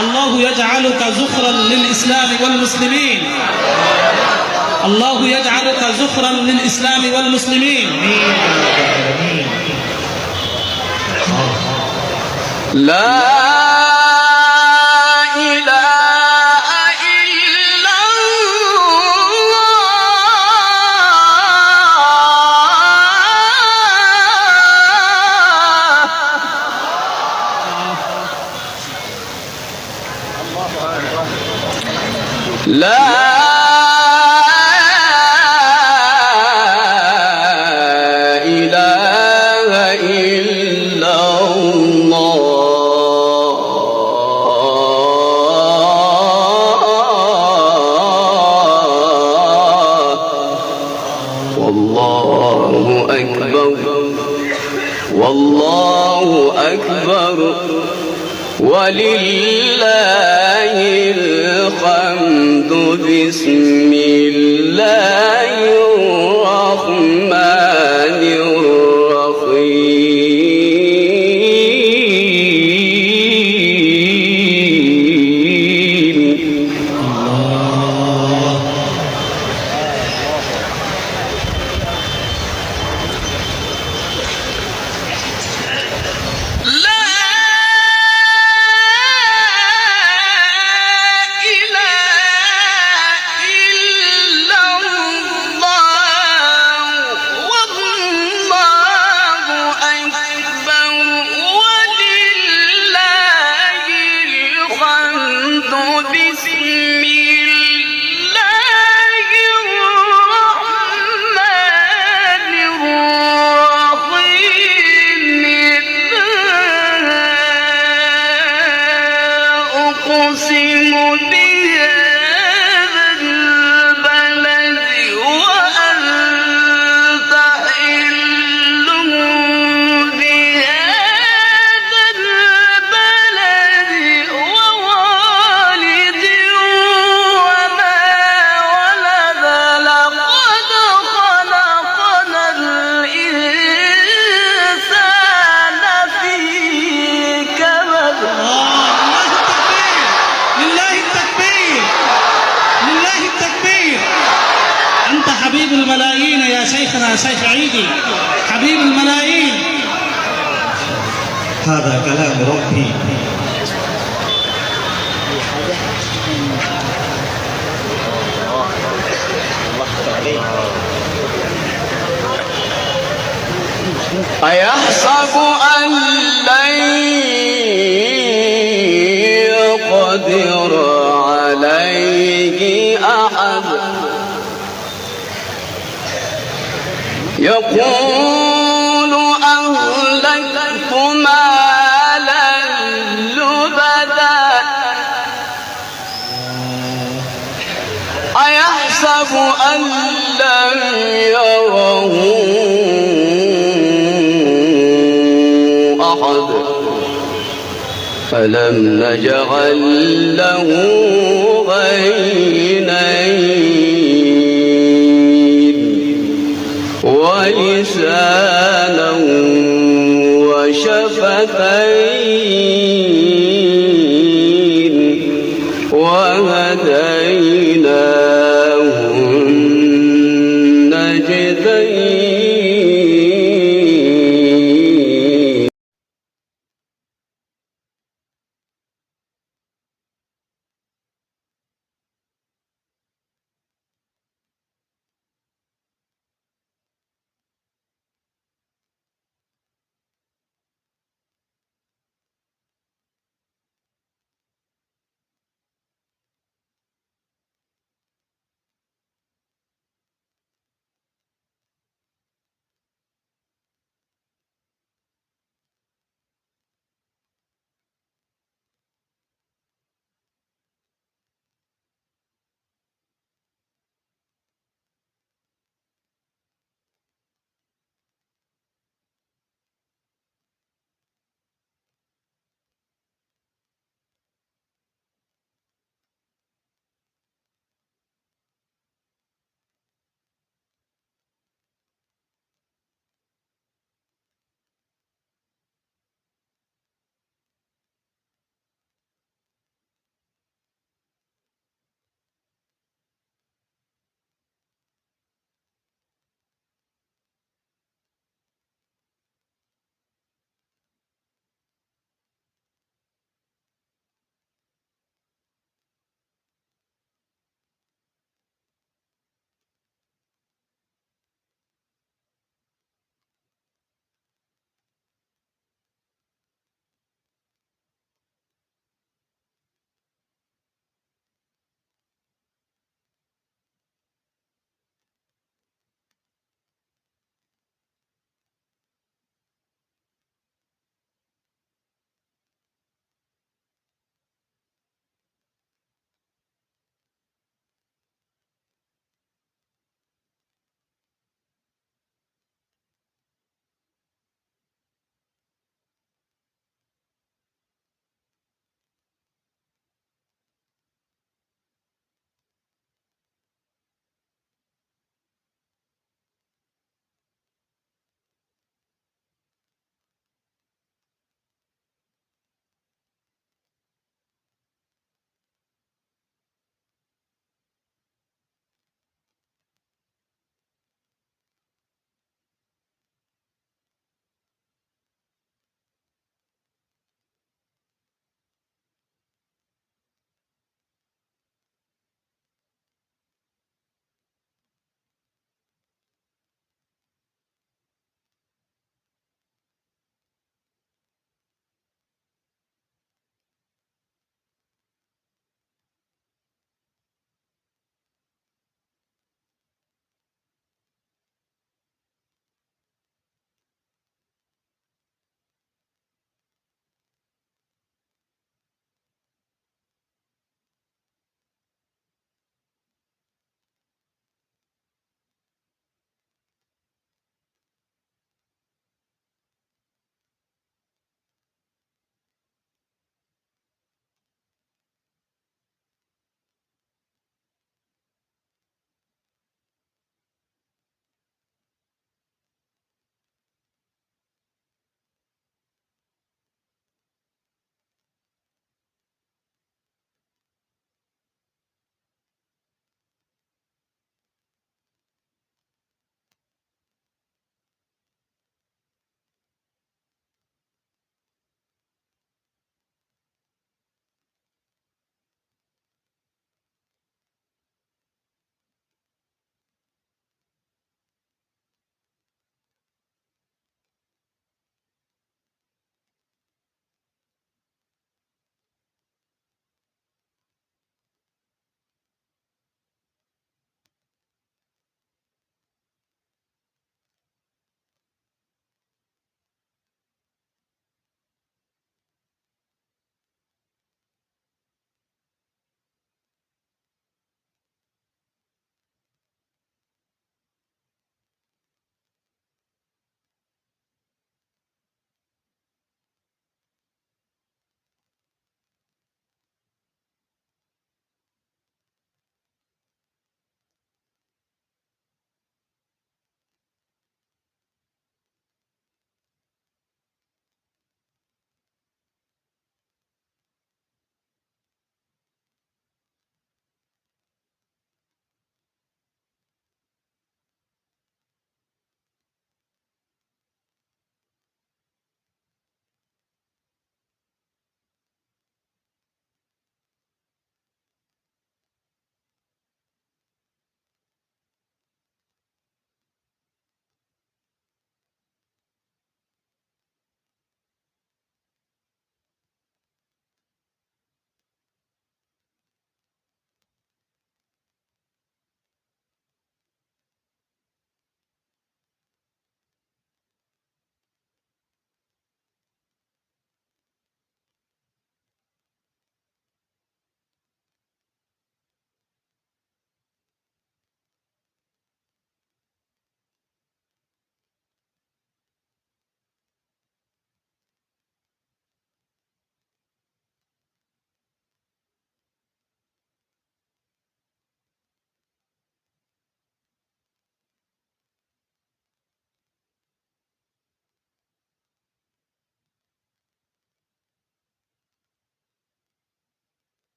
الله يجعلك زخرا للإسلام والمسلمين. الله يجعلك زخرا للإسلام والمسلمين. لا إله إلا الله والله أكبر والله أكبر ولله الحمد بسم الله الرحمن الرحيم. حبيب الملايين يا شيخنا شيخ عيدي، حبيب الملايين. هذا كلام ربي. أيحسب أن لن يقدر عليه أحد يقول أهلكت مالا لبدا أيحسب أن لم يره أحد فلم نجعل له عينين ولسانا وشفتين وهديناه النجدين.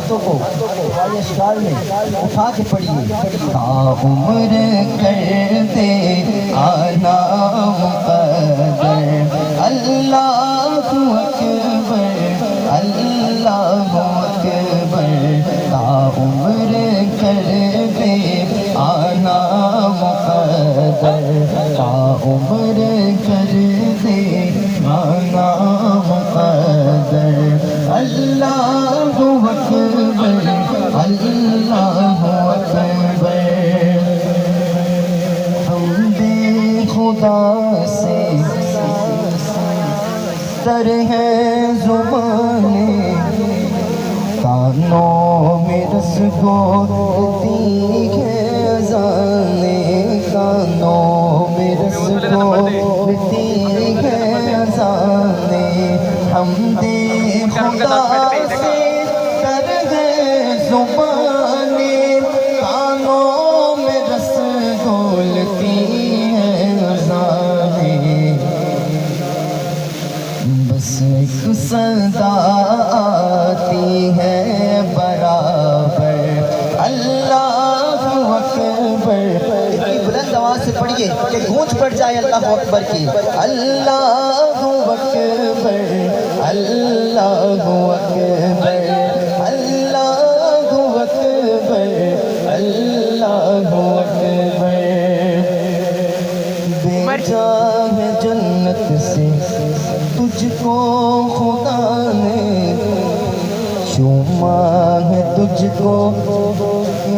ہاتھوں کو والے اشکال میں اٹھا کے پڑھیے۔ تا عمر کرتے آنا مقدر، اللہ اکبر اللہ اکبر، تا عمر کرتے آنا مقدر، تا عمر کرتے آنا مقدر، اللہ اکبر اللہ اکبر۔ حمد خدا سے تر ہے زبانیں، کانوں میں رس گھولتی ہے اذانیں، کانوں میں رس گھولتی ہے اذانیں۔ حمد خدا سے تر ہے زبانیں، کانوں میں رس گھولتی ہے اذانیں۔ بس ایک صدا آتی ہے برابر، اللہ اکبر۔ اتنی بلند آواز سے پڑھیے کہ گونج پڑ جائے اللہ اکبر کی۔ اللہ اکبر اللہ اکبر اللہ اکبر اللہ اکبر۔ بھیجا ہے جنت سے تجھ کو خدا نے، چوما ہے تجھ کو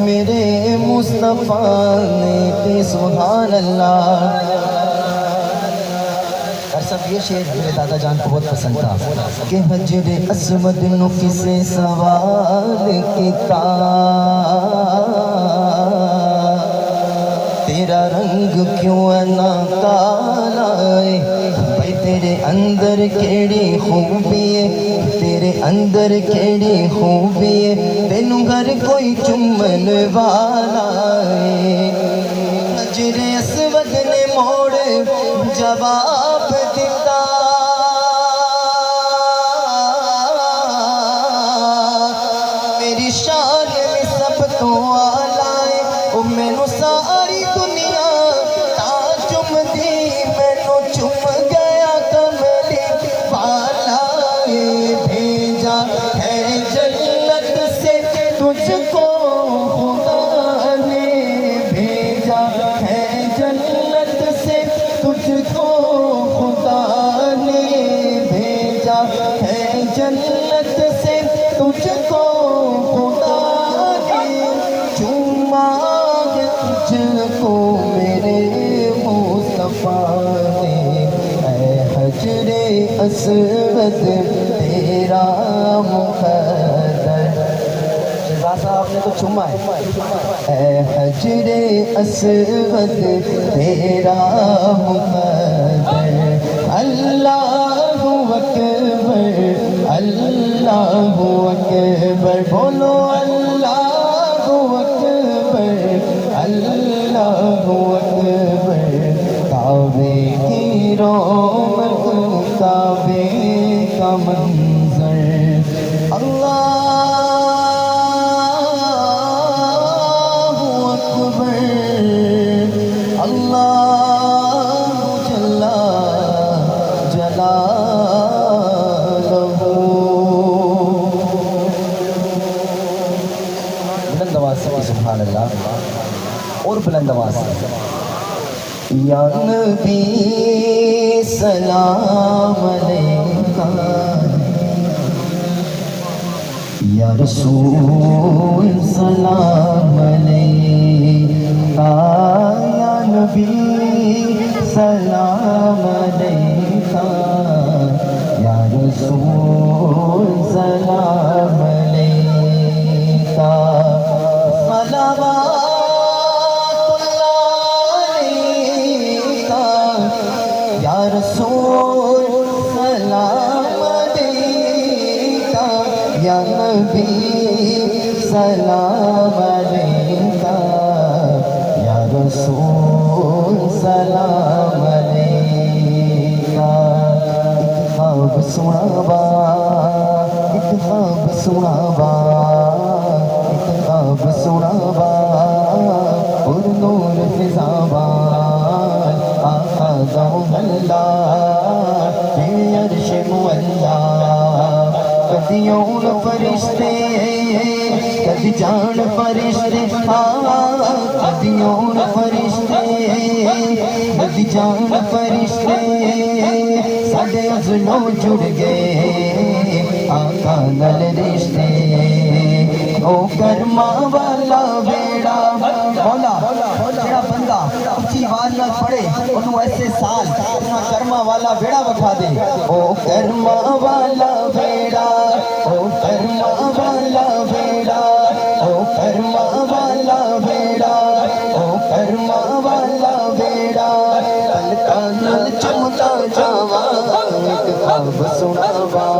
میرے مصطفیٰ نے، کہ سبحان اللہ۔ اور سب یہ شعر میرے دادا جان کو بہت پسند تھا کہ حجر اسود نفس سوال کتا، تیرا رنگ کیوں نہ کالا ہے، بھائی تیرے اندر کیڑی خوبی ہے، تیرے اندر کیڑی خوبی ہے، تینوں گھر کوئی چمن والا ہے۔ حجر اسود نے موڑ جواب دیتا، میری شان میں سب تو آلہ ہے، او مینوں ساری دنیا تا چم دی، مینوں چم گیا کملی والا ہے۔ بھیجا ہے جنت سے تجھ کو خدا نے، بھیجا ہے جنت سے تجھ کو خدا نے، بھیجا ہے جنت سے تجھ کو خدا نے، چوما ہے تجھ کو میرے مصطفیٰ نے، اے حجر اسود تیرا مقدر۔ شہزاد صاحب نے تو چوما ہے۔ اے حجر اسود تیرا مقدر، اللہ اکبر اللہ اکبر، بولو اللہ اکبر اللہ اکبر۔ کعبے کی رونق کعبے کا منظر، اللہ اکبر اللہ جل جلالہ۔ بلند آواز سے سبحان اللہ، اور بلند آواز سے۔ یا نبی سلام علیکہ، یا رسول سلام علیکہ، یا نبی سلام علیکہ، یا رسول سلام علیکہ، صلوات یا رسول سلام علیکہ، یا نبی سلام علیکہ، یا رسول سلام علیکہ۔ ایک خواب سنا با، ایک خواب سنا با، سنابا اور نور فضابان آقا دا محلہ بے عرش مولا کدیوں فرشتے کدی جان فرشتے کدیوں فرشتے کدی جان فرشتے ساڈے ازلوں جڑ گئے آقا نال رشتے او کرما والا بیڑا مولا جڑا بندہ اچھی آواز نال پڑھے انہوں ایسے سال اپنا کرما والا بیڑا بکھا دے او کرما والا بیڑا او کرما والا بیڑا او کرما والا بیڑا او کرما والا بیڑا پلکاں نال چمتا جاواں ایک خواب سناواں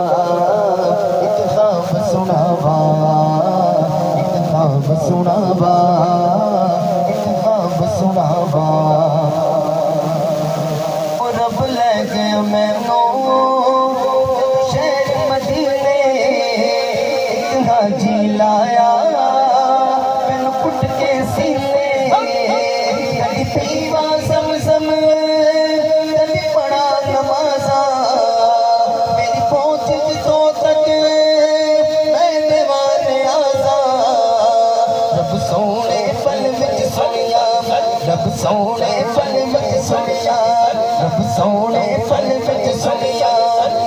ایک خواب سناواں ایک خواب سناواں ایک خواب سناواں او رب لے گیا مینوں شہر مدینے ایک حاجی لایا مینوں کٹ کے سینے کدی پیوا زمزم کدی پڑھا نمازاں میری پہنچ تو تک میں دیوان آزاں رب سونے پل وچ سنیا رب سونے پل وچ سنیا رب سونے پل وچ سنیا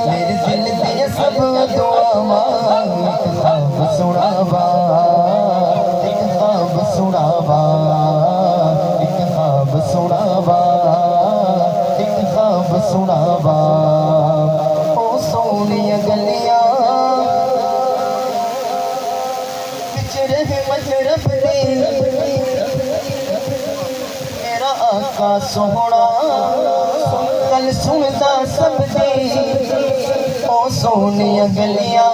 میرے دل دیا سب دعاواں ایک خواب سناواں ایک خواب سناواں ایک خواب سناواں ایک خواب سناواں او سونیاں گلیاں وچ رحمت رب دی میرا آقا سوہنا گل سندا سب دی او سونیاں گلیاں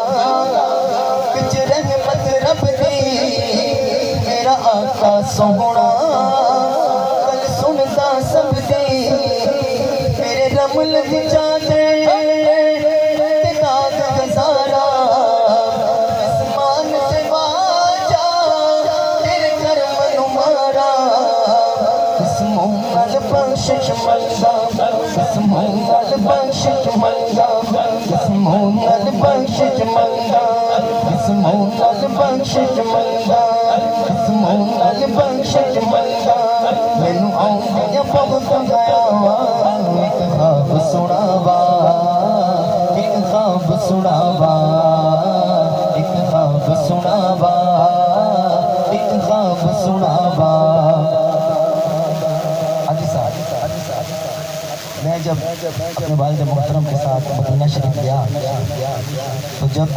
وچ رحمت رب دی میرا آقا سوہنا گل سندا سب دی میرے رمل دی چادر تے داد گزارا آسمان سے واجا تیرے کرم نو مارا قسموں نال بخشش منگا قسموں نال بخشش منگا قسموں نال بخشش منگا قسموں نال بخشش منگا قسموں نال بخشش منگا مینوں آؤندیاں بہت گیا واں ایک خواب سناواں ایک خواب سناواں ایک خواب سناواں ایک خواب سناواں میں جب اپنے والد محترم کے ساتھ مدینہ شریف گیا تو جب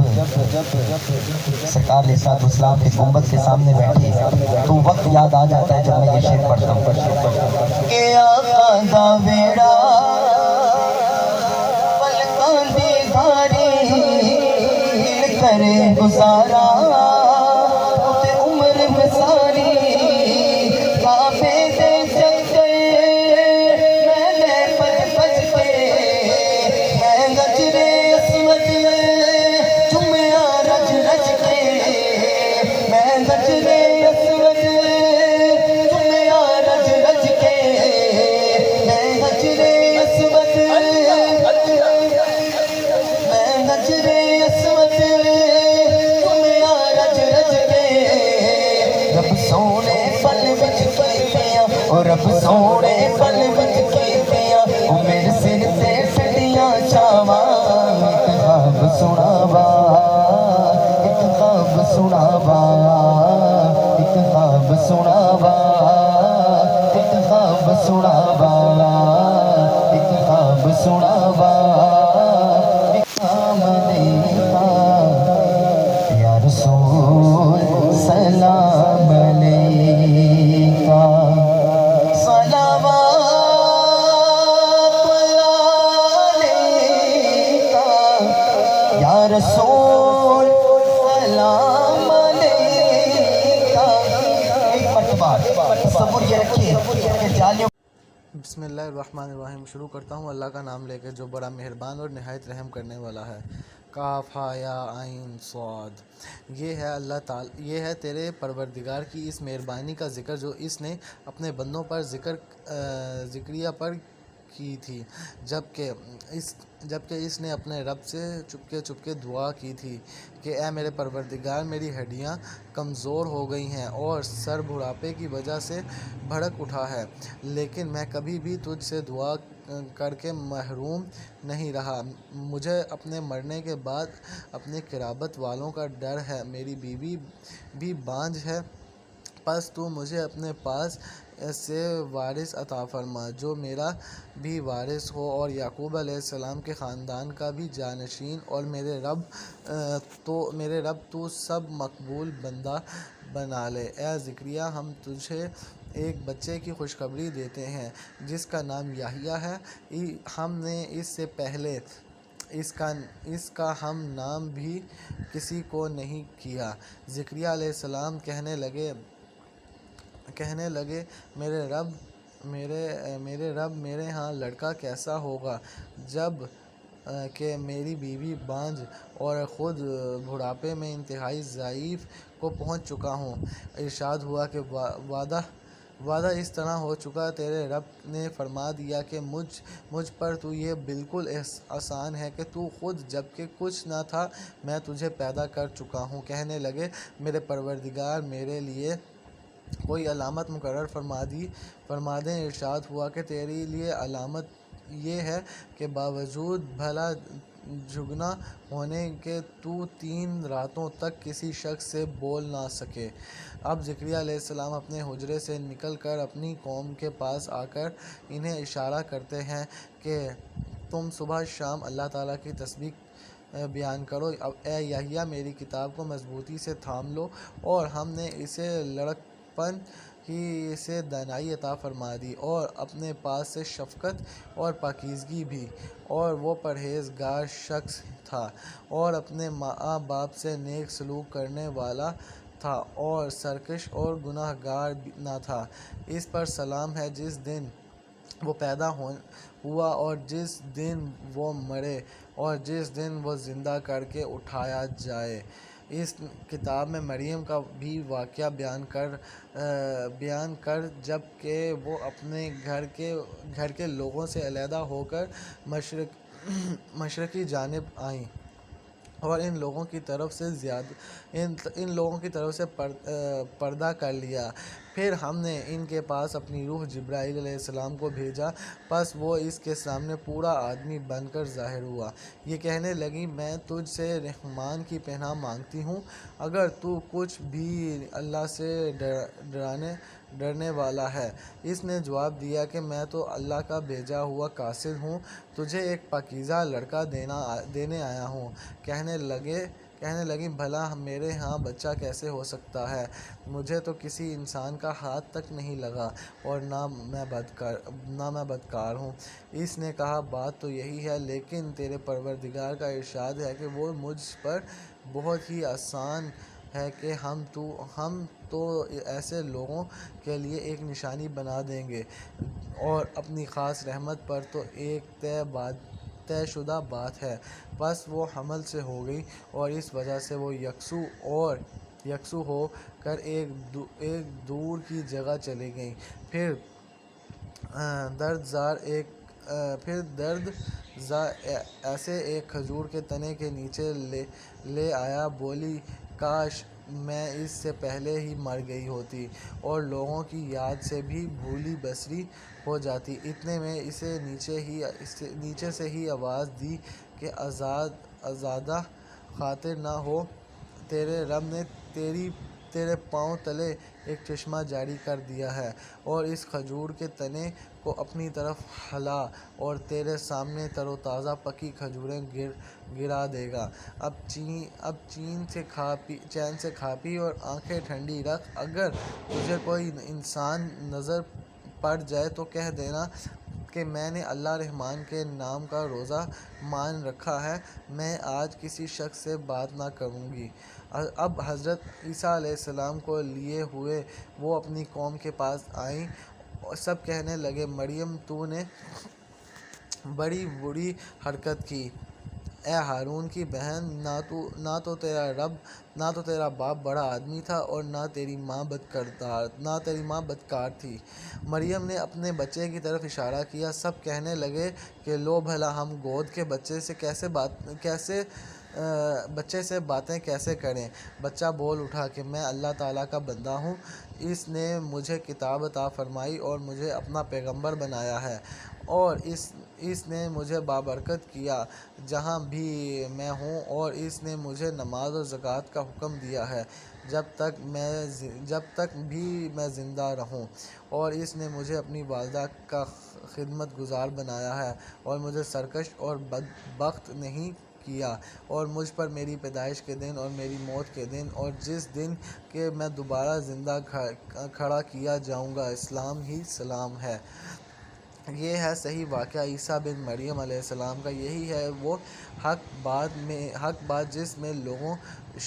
سرکار علیہ السلام کے گنبد کے سامنے بیٹھے تو وقت یاد آ جاتا ہے جب میں یہ شعر پڑھتا ہوں کہ آقا دا بیڑا پلکاں دی گھاری دل کرے گزارا تے عمر میں ساری کعبے دے چکر میں لے پج پج کے میں گجرے اسود جمعہ رج رج کے میں گجرے اسود جمعہ رج رج کے میں گجرے اسود میں گجرے اسود جمعہ رج رج کے رب سونے پل وچ کیتیاں او رب سونے پل وچ کیتیاں او میرے سر تے ٹھنڈیاں چھاواں ایک خواب سناواں ایک خواب سناواں ایک خواب سناواں ایک خواب سناواں ایک خواب سناواں یا رسول سلام علیکہ صلوات علیکہ یا رسول سلام علیکہ ایک مرتبہ تصور یہ رکھیے کہ جالیوں بسم اللہ الرحمن الرحیم. شروع کرتا ہوں اللہ کا نام لے کے جو بڑا مہربان اور نہایت رحم کرنے والا ہے. کاف ہا یا عین صاد۔ یہ ہے اللہ تعالی، یہ ہے تیرے پروردگار کی اس مہربانی کا ذکر جو اس نے اپنے بندوں پر ذکریہ پر کی تھی، جبکہ اس نے اپنے رب سے چپکے دعا کی تھی کہ اے میرے پروردگار، میری ہڈیاں کمزور ہو گئی ہیں اور سر بڑھاپے کی وجہ سے بھڑک اٹھا ہے، لیکن میں کبھی بھی تجھ سے دعا کر کے محروم نہیں رہا۔ مجھے اپنے مرنے کے بعد اپنے قرابت والوں کا ڈر ہے، میری بیوی بھی بانجھ ہے، پس تو مجھے اپنے پاس سے وارث عطا فرما جو میرا بھی وارث ہو اور یعقوب علیہ السلام کے خاندان کا بھی جانشین، اور میرے رب تو سب مقبول بندہ بنا لے۔ اے زکریا، ہم تجھے ایک بچے کی خوشخبری دیتے ہیں جس کا نام یحییٰ ہے، ہم نے اس سے پہلے اس کا ہم نام بھی کسی کو نہیں کیا۔ زکریا علیہ السلام کہنے لگے میرے رب میرے ہاں لڑکا کیسا ہوگا جب کہ میری بیوی بانجھ اور خود بڑھاپے میں انتہائی ضعیف کو پہنچ چکا ہوں۔ ارشاد ہوا کہ وعدہ اس طرح ہو چکا، تیرے رب نے فرما دیا کہ مجھ پر تو یہ بالکل آسان ہے کہ تو خود جبکہ کچھ نہ تھا میں تجھے پیدا کر چکا ہوں۔ کہنے لگے میرے پروردگار، میرے لیے کوئی علامت مقرر فرما دیں۔ ارشاد ہوا کہ تیرے لیے علامت یہ ہے کہ باوجود بھلا جھگنا ہونے کے تو 3 راتوں تک کسی شخص سے بول نہ سکے۔ اب زکریا علیہ السلام اپنے حجرے سے نکل کر اپنی قوم کے پاس آ کر انہیں اشارہ کرتے ہیں کہ تم صبح شام اللہ تعالیٰ کی تسبیح بیان کرو۔ اے یحییٰ، میری کتاب کو مضبوطی سے تھام لو، اور ہم نے اسے لڑکپن ہی سے دانائی عطا فرما دی اور اپنے پاس سے شفقت اور پاکیزگی بھی، اور وہ پرہیزگار شخص تھا اور اپنے ماں باپ سے نیک سلوک کرنے والا تھا اور سرکش اور گناہ گار نہ تھا۔ اس پر سلام ہے جس دن وہ پیدا ہوا اور جس دن وہ مرے اور جس دن وہ زندہ کر کے اٹھایا جائے۔ اس کتاب میں مریم کا بھی واقعہ بیان کر جب کہ وہ اپنے گھر کے لوگوں سے علیحدہ ہو کر مشرقی جانب آئیں اور ان لوگوں کی طرف سے پردہ کر لیا۔ پھر ہم نے ان کے پاس اپنی روح جبرائیل علیہ السلام کو بھیجا، پس وہ اس کے سامنے پورا آدمی بن کر ظاہر ہوا۔ یہ کہنے لگی میں تجھ سے رحمان کی پناہ مانگتی ہوں، اگر تو کچھ بھی اللہ سے ڈرنے والا ہے۔ اس نے جواب دیا کہ میں تو اللہ کا بھیجا ہوا قاصد ہوں، تجھے ایک پاکیزہ لڑکا دینے آیا ہوں۔ کہنے لگی بھلا میرے ہاں بچہ کیسے ہو سکتا ہے، مجھے تو کسی انسان کا ہاتھ تک نہیں لگا اور نہ میں بدکار ہوں۔ اس نے کہا بات تو یہی ہے، لیکن تیرے پروردگار کا ارشاد ہے کہ وہ مجھ پر بہت ہی آسان ہے کہ ہم تو ایسے لوگوں کے لیے ایک نشانی بنا دیں گے، اور اپنی خاص رحمت پر تو ایک طے شدہ بات ہے۔ پس وہ حمل سے ہو گئی اور اس وجہ سے وہ یکسو ہو کر ایک دور کی جگہ چلی گئی۔ پھر درد زا ایسے ایک کھجور کے تنے کے نیچے لے آیا، بولی کاش میں اس سے پہلے ہی مر گئی ہوتی اور لوگوں کی یاد سے بھی بھولی بسری ہو جاتی۔ اتنے میں اسے نیچے سے ہی آواز دی کہ آزادہ خاطر نہ ہو، تیرے رب نے تیرے پاؤں تلے ایک چشمہ جاری کر دیا ہے اور اس کھجور کے تنے کو اپنی طرف ہلا اور تیرے سامنے تر و تازہ پکی کھجوریں گرا دے گا۔ اب چین سے کھا پی اور آنکھیں ٹھنڈی رکھ، اگر تجھے کوئی انسان نظر پڑ جائے تو کہہ دینا کہ میں نے اللہ رحمان کے نام کا روزہ مان رکھا ہے، میں آج کسی شخص سے بات نہ کروں گی۔ اب حضرت عیسیٰ علیہ السلام کو لیے ہوئے وہ اپنی قوم کے پاس آئیں۔ سب کہنے لگے مریم تو نے بڑی بری حرکت کی، اے ہارون کی بہن، نہ تو تیرا باپ بڑا آدمی تھا اور نہ تیری ماں بدکار تھی۔ مریم نے اپنے بچے کی طرف اشارہ کیا۔ سب کہنے لگے کہ لو بھلا ہم گود کے بچے سے باتیں کیسے کریں؟ بچہ بول اٹھا کہ میں اللہ تعالیٰ کا بندہ ہوں، اس نے مجھے کتاب عطا فرمائی اور مجھے اپنا پیغمبر بنایا ہے، اور اس نے مجھے بابرکت کیا جہاں بھی میں ہوں، اور اس نے مجھے نماز اور زکوٰۃ کا حکم دیا ہے جب تک بھی میں زندہ رہوں، اور اس نے مجھے اپنی والدہ کا خدمت گزار بنایا ہے اور مجھے سرکش اور بدبخت نہیں کیا، اور مجھ پر میری پیدائش کے دن اور میری موت کے دن اور جس دن کہ میں دوبارہ زندہ کھڑا کیا جاؤں گا اسلام ہی سلام ہے۔ یہ ہے صحیح واقعہ عیسیٰ بن مریم علیہ السلام کا۔ یہی ہے وہ حق بات جس میں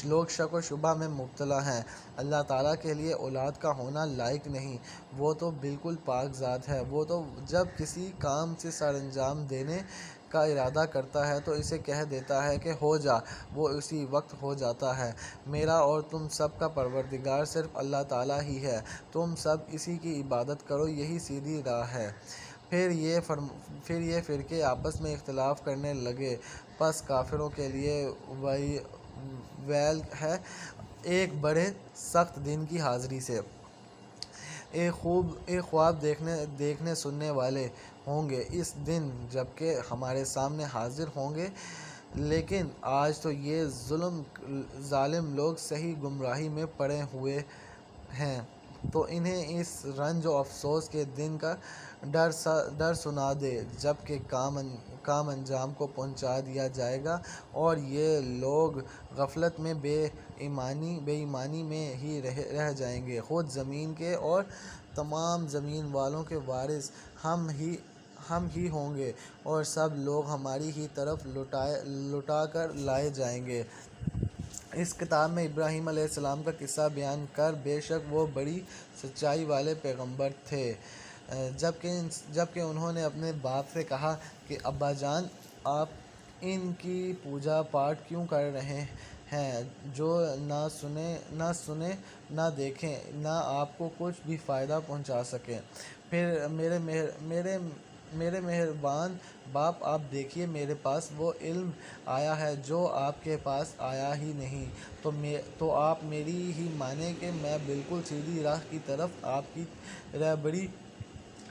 لوگ شک و شبہ میں مبتلا ہیں۔ اللہ تعالیٰ کے لیے اولاد کا ہونا لائق نہیں، وہ تو بالکل پاک ذات ہے۔ وہ تو جب کسی کام سے سر انجام دینے کا ارادہ کرتا ہے تو اسے کہہ دیتا ہے کہ ہو جا، وہ اسی وقت ہو جاتا ہے۔ میرا اور تم سب کا پروردگار صرف اللہ تعالیٰ ہی ہے، تم سب اسی کی عبادت کرو، یہی سیدھی راہ ہے۔ پھر یہ فرقے آپس میں اختلاف کرنے لگے، پس کافروں کے لیے ویل ہے ایک بڑے سخت دن کی حاضری سے۔ ایک خواب دیکھنے سننے والے ہوں گے اس دن جبکہ ہمارے سامنے حاضر ہوں گے، لیکن آج تو یہ ظالم لوگ صحیح گمراہی میں پڑے ہوئے ہیں، تو انہیں اس رنج و افسوس کے دن کا ڈر سنا دے جبکہ کام انجام کو پہنچا دیا جائے گا، اور یہ لوگ غفلت میں بے ایمانی میں ہی رہ جائیں گے۔ خود زمین کے اور تمام زمین والوں کے وارث ہم ہی ہوں گے، اور سب لوگ ہماری ہی طرف لوٹا کر لائے جائیں گے۔ اس کتاب میں ابراہیم علیہ السلام کا قصہ بیان کر بے شک وہ بڑی سچائی والے پیغمبر تھے، جبکہ انہوں نے اپنے باپ سے کہا کہ ابا جان، آپ ان کی پوجا پاٹ کیوں کر رہے ہیں جو نہ سنے نہ دیکھیں نہ آپ کو کچھ بھی فائدہ پہنچا سکیں؟ پھر میرے مہربان باپ، آپ دیکھیے میرے پاس وہ علم آیا ہے جو آپ کے پاس آیا ہی نہیں، تو آپ میری ہی مانیں کہ میں بالکل سیدھی راہ کی طرف آپ کی رہبری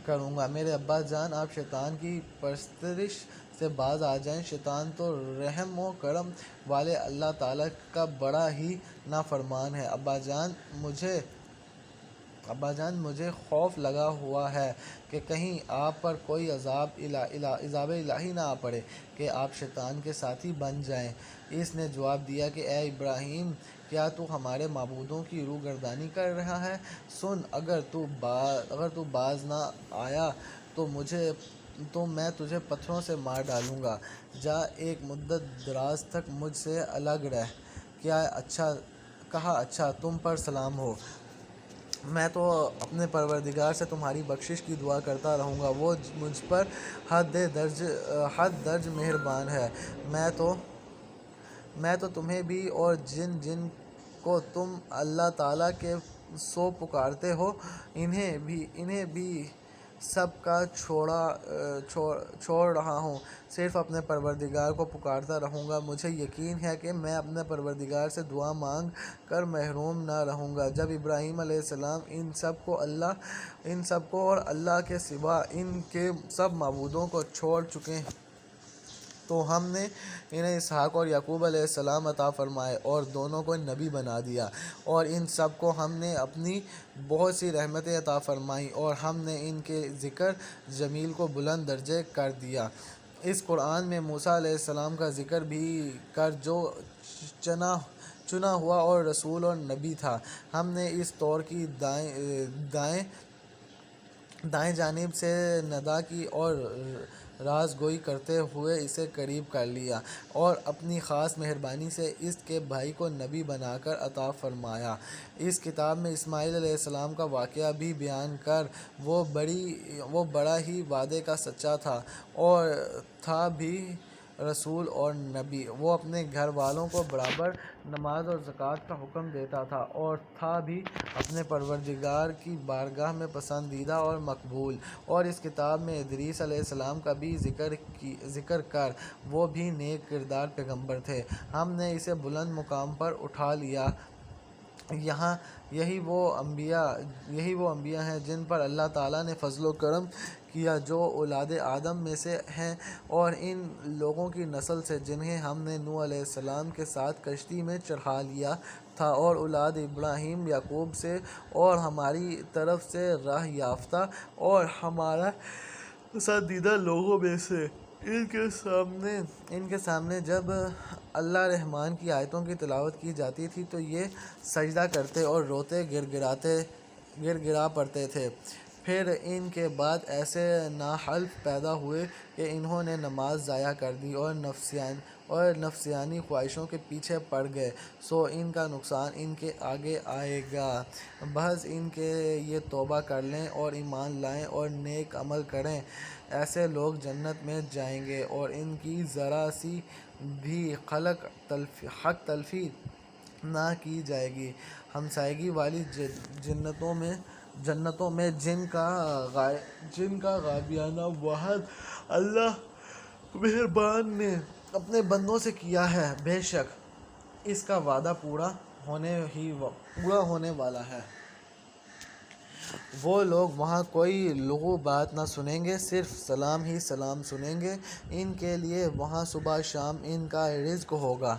کروں گا۔ میرے ابا جان، آپ شیطان کی پرستش سے باز آ جائیں، شیطان تو رحم و کرم والے اللہ تعالیٰ کا بڑا ہی نافرمان ہے۔ ابا جان، مجھے خوف لگا ہوا ہے کہ کہیں آپ پر کوئی عذاب الہی نہ آ پڑے کہ آپ شیطان کے ساتھی بن جائیں۔ اس نے جواب دیا کہ اے ابراہیم، کیا تو ہمارے معبودوں کی روگردانی کر رہا ہے؟ سن، اگر تو باز نہ آیا تو میں تجھے پتھروں سے مار ڈالوں گا۔ جا، ایک مدت دراز تک مجھ سے الگ رہ۔ کہا اچھا، تم پر سلام ہو، میں تو اپنے پروردگار سے تمہاری بخشش کی دعا کرتا رہوں گا، وہ مجھ پر حد درج مہربان ہے۔ میں تو تمہیں بھی اور جن کو تم اللہ تعالیٰ کے سو پکارتے ہو انہیں بھی سب کا چھوڑ رہا ہوں، صرف اپنے پروردگار کو پکارتا رہوں گا۔ مجھے یقین ہے کہ میں اپنے پروردگار سے دعا مانگ کر محروم نہ رہوں گا۔ جب ابراہیم علیہ السلام ان سب کو اور اللہ کے سوا ان کے سب معبودوں کو چھوڑ چکے تو ہم نے انہیں اسحاق اور یعقوب علیہ السلام عطا فرمائے اور دونوں کو نبی بنا دیا، اور ان سب کو ہم نے اپنی بہت سی رحمتیں عطا فرمائیں، اور ہم نے ان کے ذکر جمیل کو بلند درجے کر دیا۔ اس قرآن میں موسیٰ علیہ السلام کا ذکر بھی کر جو چنا ہوا اور رسول اور نبی تھا۔ ہم نے اس طور کی دائیں جانب سے ندا کی اور راز گوئی کرتے ہوئے اسے قریب کر لیا، اور اپنی خاص مہربانی سے اس کے بھائی کو نبی بنا کر عطا فرمایا۔ اس کتاب میں اسماعیل علیہ السلام کا واقعہ بھی بیان کر وہ بڑا ہی وعدے کا سچا تھا، اور تھا بھی رسول اور نبی۔ وہ اپنے گھر والوں کو برابر نماز اور زکوٰۃ کا حکم دیتا تھا اور تھا بھی اپنے پروردگار کی بارگاہ میں پسندیدہ اور مقبول۔ اور اس کتاب میں ادریس علیہ السلام کا بھی ذکر کر، وہ بھی نیک کردار پیغمبر تھے، ہم نے اسے بلند مقام پر اٹھا لیا۔ یہی وہ انبیاء ہیں جن پر اللہ تعالیٰ نے فضل و کرم کیا، جو اولاد آدم میں سے ہیں، اور ان لوگوں کی نسل سے جنہیں ہم نے نوح علیہ السلام کے ساتھ کشتی میں چڑھا لیا تھا، اور اولاد ابراہیم یعقوب سے، اور ہماری طرف سے راہ یافتہ اور ہمارا پسندیدہ لوگوں میں سے۔ ان کے سامنے جب اللہ رحمان کی آیتوں کی تلاوت کی جاتی تھی تو یہ سجدہ کرتے اور روتے گر گرا پڑتے تھے۔ پھر ان کے بعد ایسے ناحلف پیدا ہوئے کہ انہوں نے نماز ضائع کر دی اور نفسیانی خواہشوں کے پیچھے پڑ گئے، سو ان کا نقصان ان کے آگے آئے گا۔ بہذ ان کے یہ توبہ کر لیں اور ایمان لائیں اور نیک عمل کریں، ایسے لوگ جنت میں جائیں گے اور ان کی ذرا سی بھی حق تلفی نہ کی جائے گی۔ ہمسائیگی والی جنتوں میں جن کا غالبانہ وعدہ اللہ مہربان نے اپنے بندوں سے کیا ہے، بے شک اس کا وعدہ پورا ہونے والا ہے۔ وہ لوگ وہاں کوئی لغو بات نہ سنیں گے، صرف سلام ہی سلام سنیں گے۔ ان کے لیے وہاں صبح شام ان کا رزق ہوگا۔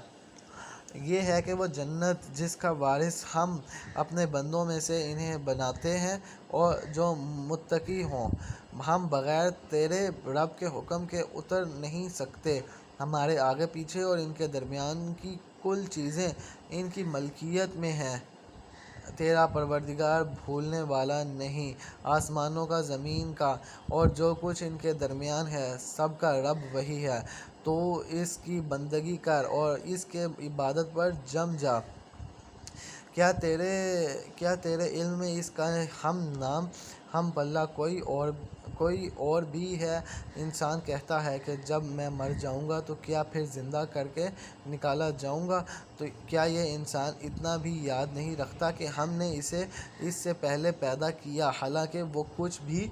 یہ ہے کہ وہ جنت جس کا وارث ہم اپنے بندوں میں سے انہیں بناتے ہیں اور جو متقی ہوں۔ ہم بغیر تیرے رب کے حکم کے اتر نہیں سکتے، ہمارے آگے پیچھے اور ان کے درمیان کی کل چیزیں ان کی ملکیت میں ہیں، تیرا پروردگار بھولنے والا نہیں۔ آسمانوں کا، زمین کا اور جو کچھ ان کے درمیان ہے، سب کا رب وہی ہے، تو اس کی بندگی کر اور اس کے عبادت پر جم جا۔ کیا تیرے علم میں اس کا ہم پلہ کوئی اور بھی ہے؟ انسان کہتا ہے کہ جب میں مر جاؤں گا تو کیا پھر زندہ کر کے نکالا جاؤں گا؟ تو کیا یہ انسان اتنا بھی یاد نہیں رکھتا کہ ہم نے اسے اس سے پہلے پیدا کیا، حالانکہ وہ کچھ بھی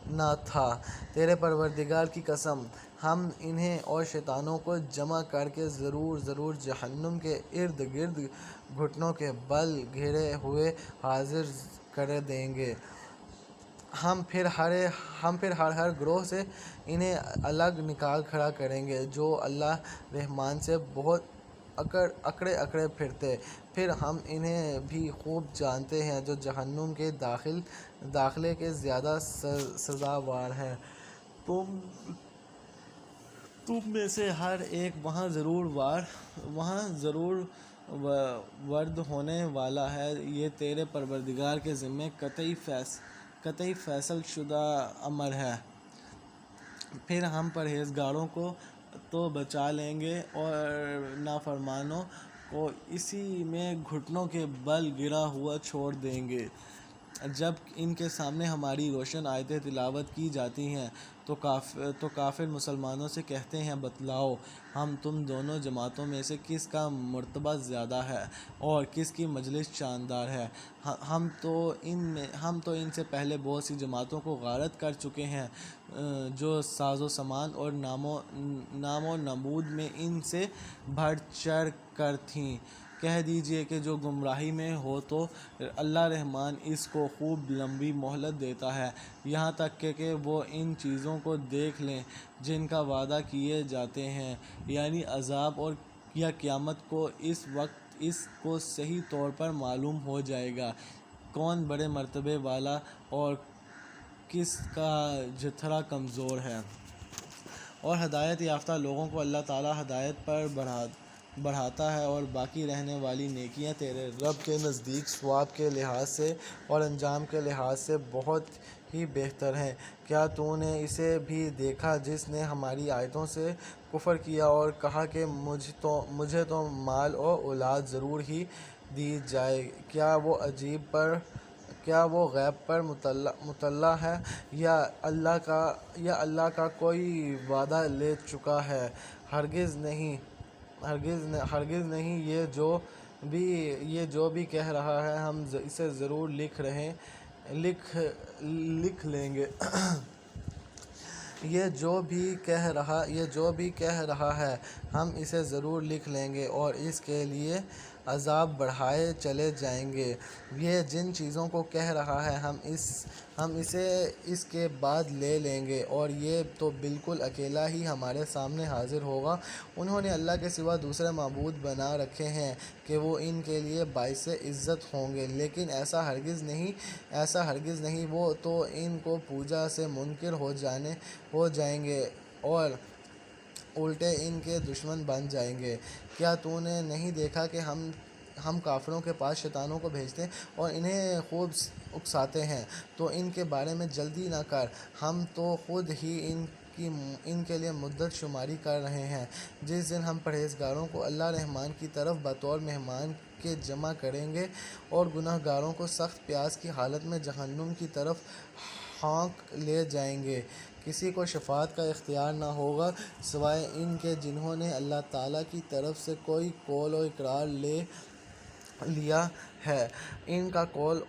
نہ تھا؟ تیرے پروردگار کی قسم، ہم انہیں اور شیطانوں کو جمع کر کے ضرور جہنم کے ارد گرد گھٹنوں کے بل گھیرے ہوئے حاضر کر دیں گے۔ ہم پھر ہر گروہ سے انہیں الگ نکال کھڑا کریں گے جو اللہ رحمان سے بہت اکڑے پھرتے، پھر ہم انہیں بھی خوب جانتے ہیں جو جہنم کے داخلے کے زیادہ سزاوار ہیں۔ تم میں سے ہر ایک وہاں ضرور وارد ہونے والا ہے، یہ تیرے پروردگار کے ذمے قطعی فیصل شدہ امر ہے۔ پھر ہم پرہیزگاروں کو تو بچا لیں گے اور نافرمانوں کو اسی میں گھٹنوں کے بل گرا ہوا چھوڑ دیں گے۔ جب ان کے سامنے ہماری روشن آیتیں تلاوت کی جاتی ہیں تو کافر مسلمانوں سے کہتے ہیں، بتلاؤ ہم تم دونوں جماعتوں میں سے کس کا مرتبہ زیادہ ہے اور کس کی مجلس شاندار ہے؟ ہم تو ان سے پہلے بہت سی جماعتوں کو غارت کر چکے ہیں جو ساز و سامان اور نام و نمود میں ان سے بڑھ چڑھ کر تھیں۔ کہہ دیجئے کہ جو گمراہی میں ہو تو اللہ رحمان اس کو خوب لمبی مہلت دیتا ہے، یہاں تک کہ وہ ان چیزوں کو دیکھ لیں جن کا وعدہ کیے جاتے ہیں، یعنی عذاب یا قیامت کو۔ اس وقت اس کو صحیح طور پر معلوم ہو جائے گا کون بڑے مرتبے والا اور کس کا جتھرا کمزور ہے۔ اور ہدایت یافتہ لوگوں کو اللہ تعالیٰ ہدایت پر بڑھاتا ہے، اور باقی رہنے والی نیکیاں تیرے رب کے نزدیک ثواب کے لحاظ سے اور انجام کے لحاظ سے بہت ہی بہتر ہیں۔ کیا تو نے اسے بھی دیکھا جس نے ہماری آیتوں سے کفر کیا اور کہا کہ مجھے تو مال اور اولاد ضرور ہی دی جائے؟ کیا وہ غیب پر مطلع ہے یا اللہ کا کوئی وعدہ لے چکا ہے؟ ہرگز نہیں یہ جو بھی کہہ رہا ہے ہم اسے ضرور لکھ لیں گے یہ جو بھی کہہ رہا ہے ہم اسے ضرور لکھ لیں گے اور اس کے لیے عذاب بڑھائے چلے جائیں گے۔ یہ جن چیزوں کو کہہ رہا ہے ہم اسے اس کے بعد لے لیں گے اور یہ تو بالکل اکیلا ہی ہمارے سامنے حاضر ہوگا۔ انہوں نے اللہ کے سوا دوسرے معبود بنا رکھے ہیں کہ وہ ان کے لیے باعث عزت ہوں گے، لیکن ایسا ہرگز نہیں، وہ تو ان کو پوجا سے منکر ہو جائیں گے اور الٹے ان کے دشمن بن جائیں گے۔ کیا تو نے نہیں دیکھا کہ ہم کافروں کے پاس شیطانوں کو بھیجتے ہیں اور انہیں خوب اکساتے ہیں؟ تو ان کے بارے میں جلدی نہ کر، ہم تو خود ہی ان کے لیے مدت شماری کر رہے ہیں۔ جس دن ہم پرہیزگاروں کو اللہ رحمان کی طرف بطور مہمان کے جمع کریں گے اور گناہ گاروں کو سخت پیاس کی حالت میں جہنم کی طرف ہانک لے جائیں گے۔ کسی کو شفاعت کا اختیار نہ ہوگا سوائے ان کے جنہوں نے اللہ تعالیٰ کی طرف سے کوئی قول و اقرار لے لیا ہے۔ ان کا قول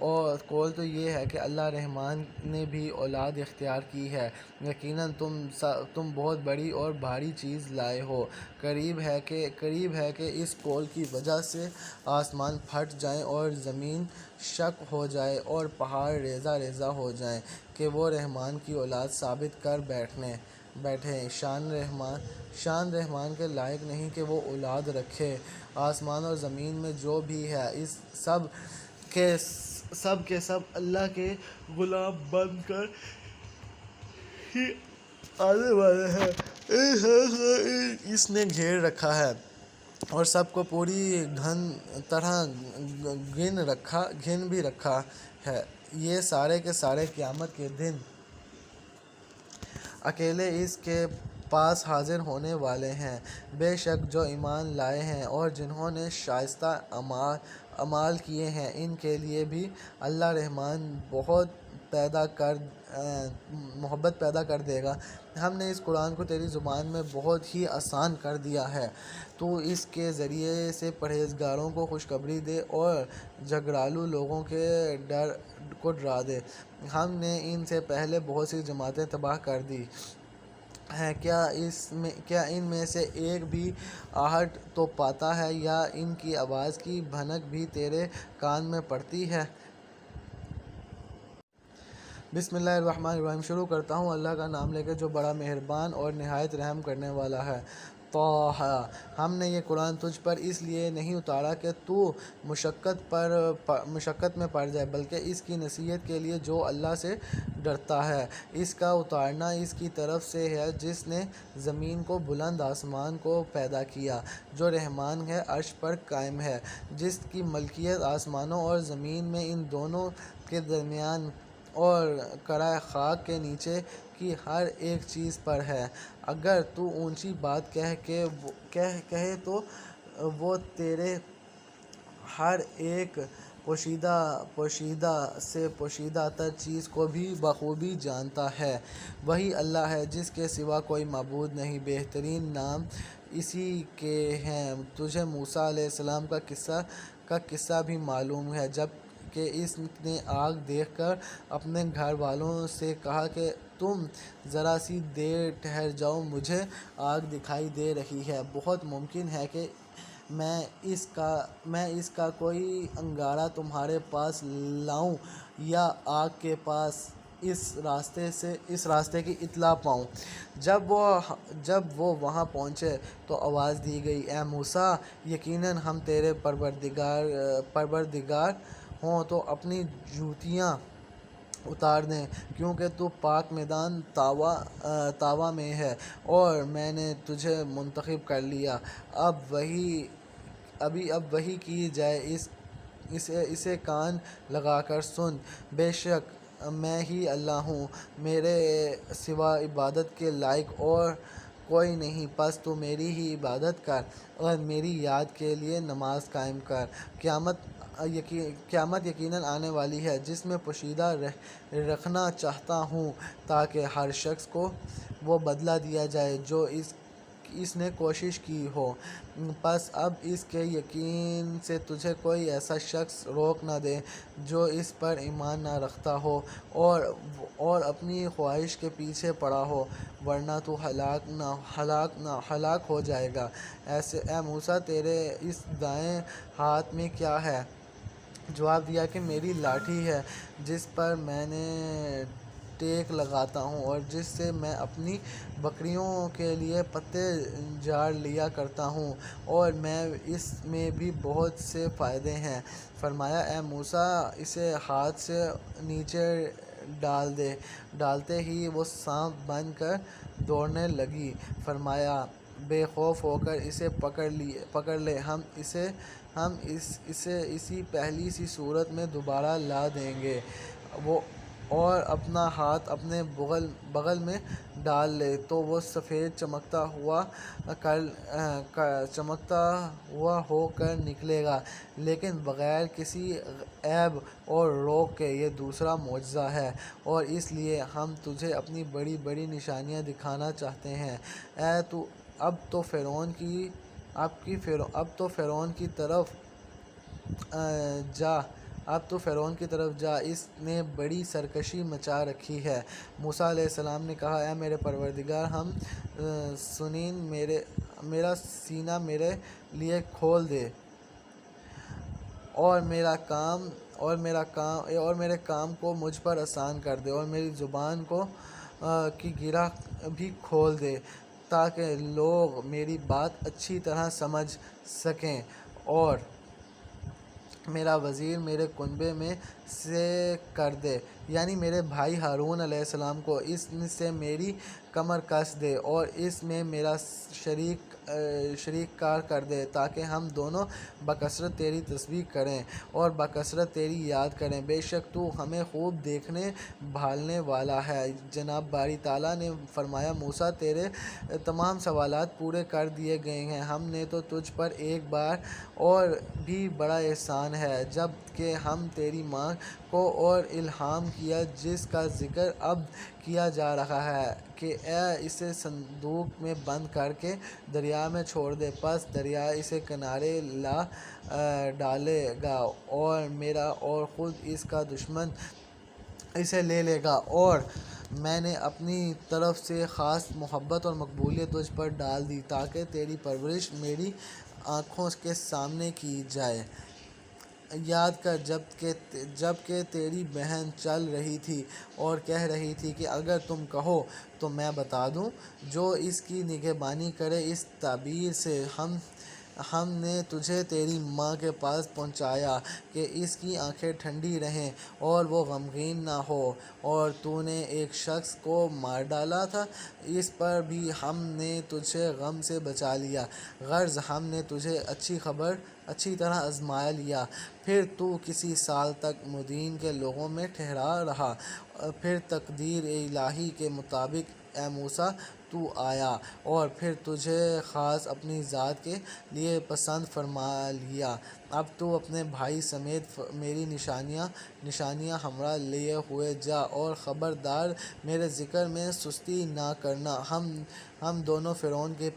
تو یہ ہے کہ اللہ رحمان نے بھی اولاد اختیار کی ہے۔ یقیناً تم بہت بڑی اور بھاری چیز لائے ہو۔ قریب ہے کہ اس قول کی وجہ سے آسمان پھٹ جائیں اور زمین شق ہو جائے اور پہاڑ ریزہ ریزہ ہو جائیں کہ وہ رحمان کی اولاد ثابت کر بیٹھیں۔ شان رحمان کے لائق نہیں کہ وہ اولاد رکھے۔ آسمان اور زمین میں جو بھی ہے اس سب کے سب اللہ کے غلام بن کر ہی آنے والے ہیں۔ اس نے گھیر رکھا ہے اور سب کو پوری طرح گن بھی رکھا ہے۔ یہ سارے کے سارے قیامت کے دن اکیلے اس کے پاس حاضر ہونے والے ہیں۔ بے شک جو ایمان لائے ہیں اور جنہوں نے شائستہ اعمال کیے ہیں ان کے لیے بھی اللہ رحمان محبت پیدا کر دے گا۔ ہم نے اس قرآن کو تیری زبان میں بہت ہی آسان کر دیا ہے، تو اس کے ذریعے سے پرہیزگاروں کو خوشخبری دے اور جھگڑالو لوگوں کے ڈر کو ڈرا دے۔ ہم نے ان سے پہلے بہت سی جماعتیں تباہ کر دی ہیں، کیا ان میں سے ایک بھی آہٹ تو پاتا ہے یا ان کی آواز کی بھنک بھی تیرے کان میں پڑتی ہے؟ بسم اللہ الرحمن الرحیم۔ شروع کرتا ہوں اللہ کا نام لے کے جو بڑا مہربان اور نہایت رحم کرنے والا ہے۔ طٰ، ہم نے یہ قرآن تجھ پر اس لیے نہیں اتارا کہ تو مشقت میں پڑ جائے، بلکہ اس کی نصیحت کے لیے جو اللہ سے ڈرتا ہے۔ اس کا اتارنا اس کی طرف سے ہے جس نے زمین کو بلند آسمان کو پیدا کیا، جو رحمان ہے عرش پر قائم ہے، جس کی ملکیت آسمانوں اور زمین میں ان دونوں کے درمیان اور کرۂ خاک کے نیچے کی ہر ایک چیز پر ہے۔ اگر تو اونچی بات کہے تو وہ تیرے ہر ایک پوشیدہ سے پوشیدہ تر چیز کو بھی بخوبی جانتا ہے۔ وہی اللہ ہے جس کے سوا کوئی معبود نہیں، بہترین نام اسی کے ہیں۔ تجھے موسیٰ علیہ السلام کا قصہ بھی معلوم ہے جب کہ اس نے آگ دیکھ کر اپنے گھر والوں سے کہا کہ تم ذرا سی دیر ٹھہر جاؤ، مجھے آگ دکھائی دے رہی ہے، بہت ممکن ہے کہ میں اس کا کوئی انگارہ تمہارے پاس لاؤں یا آگ کے پاس اس راستے کی اطلاع پاؤں۔ جب وہ وہاں پہنچے تو آواز دی گئی، اے موسیٰ، یقیناً ہم تیرے پروردگار ہوں تو اپنی جوتیاں اتار دیں، کیونکہ تو پاک میدان طوا میں ہے اور میں نے تجھے منتخب کر لیا۔ اب وحی کی جائے، اسے کان لگا کر سن۔ بے شک میں ہی اللہ ہوں، میرے سوا عبادت کے لائق اور کوئی نہیں، پس تو میری ہی عبادت کر اور میری یاد کے لیے نماز قائم کر۔ قیامت یقیناً آنے والی ہے جس میں پوشیدہ رکھنا چاہتا ہوں تاکہ ہر شخص کو وہ بدلہ دیا جائے جو اس کوشش کی ہو، پس اب اس کے یقین سے تجھے کوئی ایسا شخص روک نہ دے جو اس پر ایمان نہ رکھتا ہو اور اپنی خواہش کے پیچھے پڑا ہو، ورنہ تو ہلاک ہو جائے گا۔ اے موسیٰ، تیرے اس دائیں ہاتھ میں کیا ہے؟ جواب دیا کہ میری لاٹھی ہے جس پر میں نے ٹیک لگاتا ہوں اور جس سے میں اپنی بکریوں کے لیے پتے جاڑ لیا کرتا ہوں، اور اس میں بھی بہت سے فائدے ہیں۔ فرمایا اے موسیٰ، اسے ہاتھ سے نیچے ڈال دے۔ ڈالتے ہی وہ سانپ بن کر دوڑنے لگی۔ فرمایا بے خوف ہو کر اسے پکڑ لے، ہم اسے اسی پہلی سی صورت میں دوبارہ لا دیں گے، اور اپنا ہاتھ اپنے بغل میں ڈال لے تو وہ سفید چمکتا ہوا ہو کر نکلے گا، لیکن بغیر کسی عیب اور روگ کے۔ یہ دوسرا معجزہ ہے، اور اس لیے ہم تجھے اپنی بڑی بڑی نشانیاں دکھانا چاہتے ہیں۔ اب تو فرعون کی طرف جا، اس نے بڑی سرکشی مچا رکھی ہے۔ موسیٰ علیہ السلام نے کہا اے میرے پروردگار، ہم سنین میرا سینہ میرے لیے کھول دے اور میرے کام کو مجھ پر آسان کر دے، اور میری زبان کی گرہ بھی کھول دے تاکہ لوگ میری بات اچھی طرح سمجھ سکیں، اور میرا وزیر میرے کنبے میں سے کر دے، یعنی میرے بھائی ہارون علیہ السلام کو اس سے میری کمر کس دے اور اس میں میرا شریک کار کر دے، تاکہ ہم دونوں بکثرت تیری تسبیح کریں اور بکثرت تیری یاد کریں۔ بے شک تو ہمیں خوب دیکھنے بھالنے والا ہے۔ جناب باری تعالیٰ نے فرمایا موسیٰ، تیرے تمام سوالات پورے کر دیے گئے ہیں۔ ہم نے تو تجھ پر ایک بار اور بھی بڑا احسان ہے جب کہ ہم تیری ماں کو اور الہام کیا، جس کا ذکر اب کیا جا رہا ہے کہ اسے صندوق میں بند کر کے دریا میں چھوڑ دے، پس دریا اسے کنارے لا ڈالے گا اور خود اس کا دشمن اسے لے لے گا، اور میں نے اپنی طرف سے خاص محبت اور مقبولیت تجھ پر ڈال دی تاکہ تیری پرورش میری آنکھوں کے سامنے کی جائے۔ یاد کر جب کہ تیری بہن چل رہی تھی اور کہہ رہی تھی کہ اگر تم کہو تو میں بتا دوں، جو اس کی نگہبانی کرے۔ اس تعبیر سے ہم نے تجھے تیری ماں کے پاس پہنچایا کہ اس کی آنکھیں ٹھنڈی رہیں اور وہ غمگین نہ ہو، اور تو نے ایک شخص کو مار ڈالا تھا، اس پر بھی ہم نے تجھے غم سے بچا لیا۔ غرض ہم نے تجھے اچھی طرح آزما لیا، پھر تو کسی سال تک مدین کے لوگوں میں ٹھہرا رہا، پھر تقدیر الہی کے مطابق اے موسیٰ تو آیا، اور پھر تجھے خاص اپنی ذات کے لیے پسند فرما لیا۔ اب تو اپنے بھائی سمیت میری نشانیاں ہمراہ لیے ہوئے جا، اور خبردار میرے ذکر میں سستی نہ کرنا۔ تم دونوں فرعون کے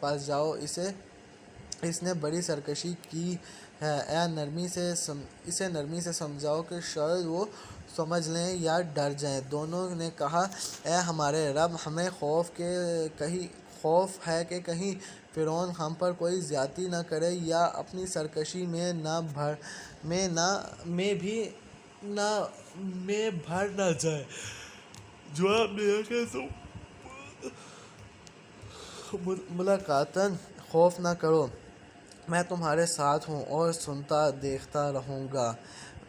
پاس جاؤ، اس نے بڑی سرکشی کی ہے، اسے نرمی سے سمجھاؤ کہ شاید وہ سمجھ لیں یا ڈر جائیں۔ دونوں نے کہا اے ہمارے رب، ہمیں خوف ہے کہ کہیں فرعون ہم پر کوئی زیادتی نہ کرے یا اپنی سرکشی میں بھر نہ جائے۔ جواب دیا کہ تم ملاقاتاً خوف نہ کرو، میں تمہارے ساتھ ہوں اور سنتا دیکھتا رہوں گا۔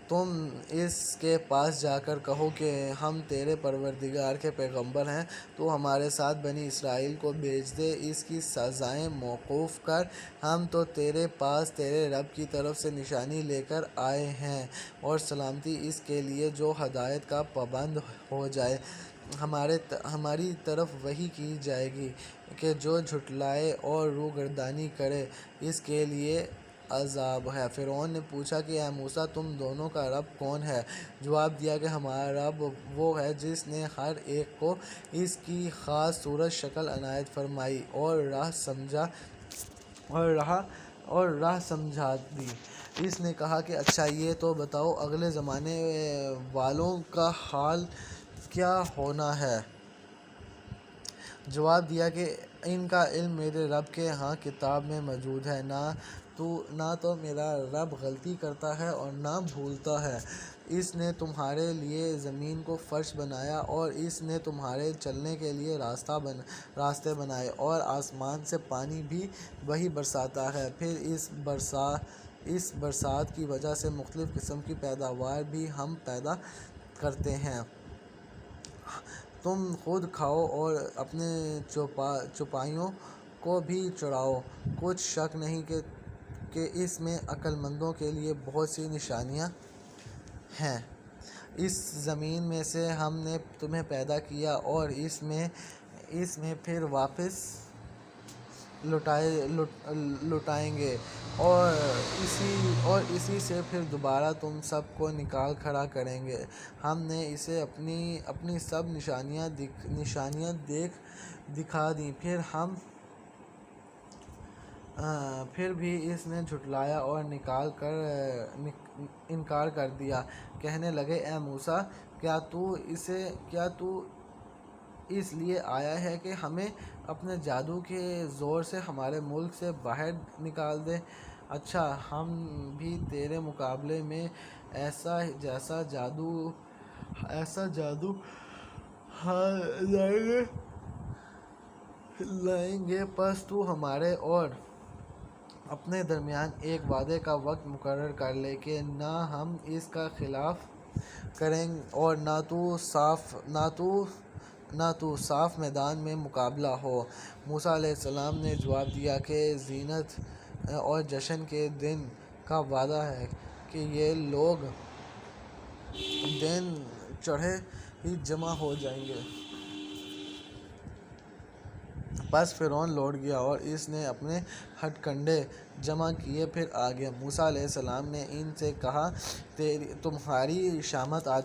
تم اس کے پاس جا کر کہو کہ ہم تیرے پروردگار کے پیغمبر ہیں، تو ہمارے ساتھ بنی اسرائیل کو بھیج دے، اس کی سزائیں موقوف کر۔ ہم تو تیرے پاس تیرے رب کی طرف سے نشانی لے کر آئے ہیں، اور سلامتی اس کے لیے جو ہدایت کا پابند ہو جائے۔ ہماری طرف وحی کی جائے گی کہ جو جھٹلائے اور روگردانی کرے، اس کے لیے عذاب ہے۔ فرعون نے پوچھا کہ اے موسیٰ تم دونوں کا رب کون ہے؟ جواب دیا کہ ہمارا رب وہ ہے جس نے ہر ایک کو اس کی خاص صورت شکل عنایت فرمائی اور راہ سمجھا دی۔ اس نے کہا کہ اچھا یہ تو بتاؤ اگلے زمانے والوں کا حال کیا ہونا ہے؟ جواب دیا کہ ان کا علم میرے رب کے ہاں کتاب میں موجود ہے، نہ تو میرا رب غلطی کرتا ہے اور نہ بھولتا ہے۔ اس نے تمہارے لیے زمین کو فرش بنایا اور اس نے تمہارے چلنے کے لیے راستے بنائے اور آسمان سے پانی بھی وہی برساتا ہے، پھر اس برسات کی وجہ سے مختلف قسم کی پیداوار بھی ہم پیدا کرتے ہیں۔ تم خود کھاؤ اور اپنے چوپایوں کو بھی چراؤ، کچھ شک نہیں کہ اس میں عقل مندوں کے لیے بہت سی نشانیاں ہیں۔ اس زمین میں سے ہم نے تمہیں پیدا کیا اور اس میں پھر واپس لوٹائیں گے اور اسی سے پھر دوبارہ تم سب کو نکال کھڑا کریں گے۔ ہم نے اسے اپنی سب نشانیاں دکھا دیں، پھر بھی اس نے جھٹلایا اور انکار کر دیا۔ کہنے لگے اے موسیٰ کیا تو اس لیے آیا ہے کہ ہمیں اپنے جادو کے زور سے ہمارے ملک سے باہر نکال دے؟ اچھا ہم بھی تیرے مقابلے میں ایسا جادو لائیں گے، پس تو ہمارے اور اپنے درمیان ایک وعدے کا وقت مقرر کر لے کہ نہ ہم اس کا خلاف کریں اور نہ تو صاف میدان میں مقابلہ ہو۔ موسیٰ علیہ السلام نے جواب دیا کہ زینت اور جشن کے دن کا وعدہ ہے کہ یہ لوگ دن چڑھے ہی جمع ہو جائیں گے۔ پس فرعون لوٹ گیا اور اس نے اپنے ہتھ کنڈے جمع کیے، پھر آ گیا۔ موسیٰ علیہ السلام نے ان سے کہا تمہاری شامت آ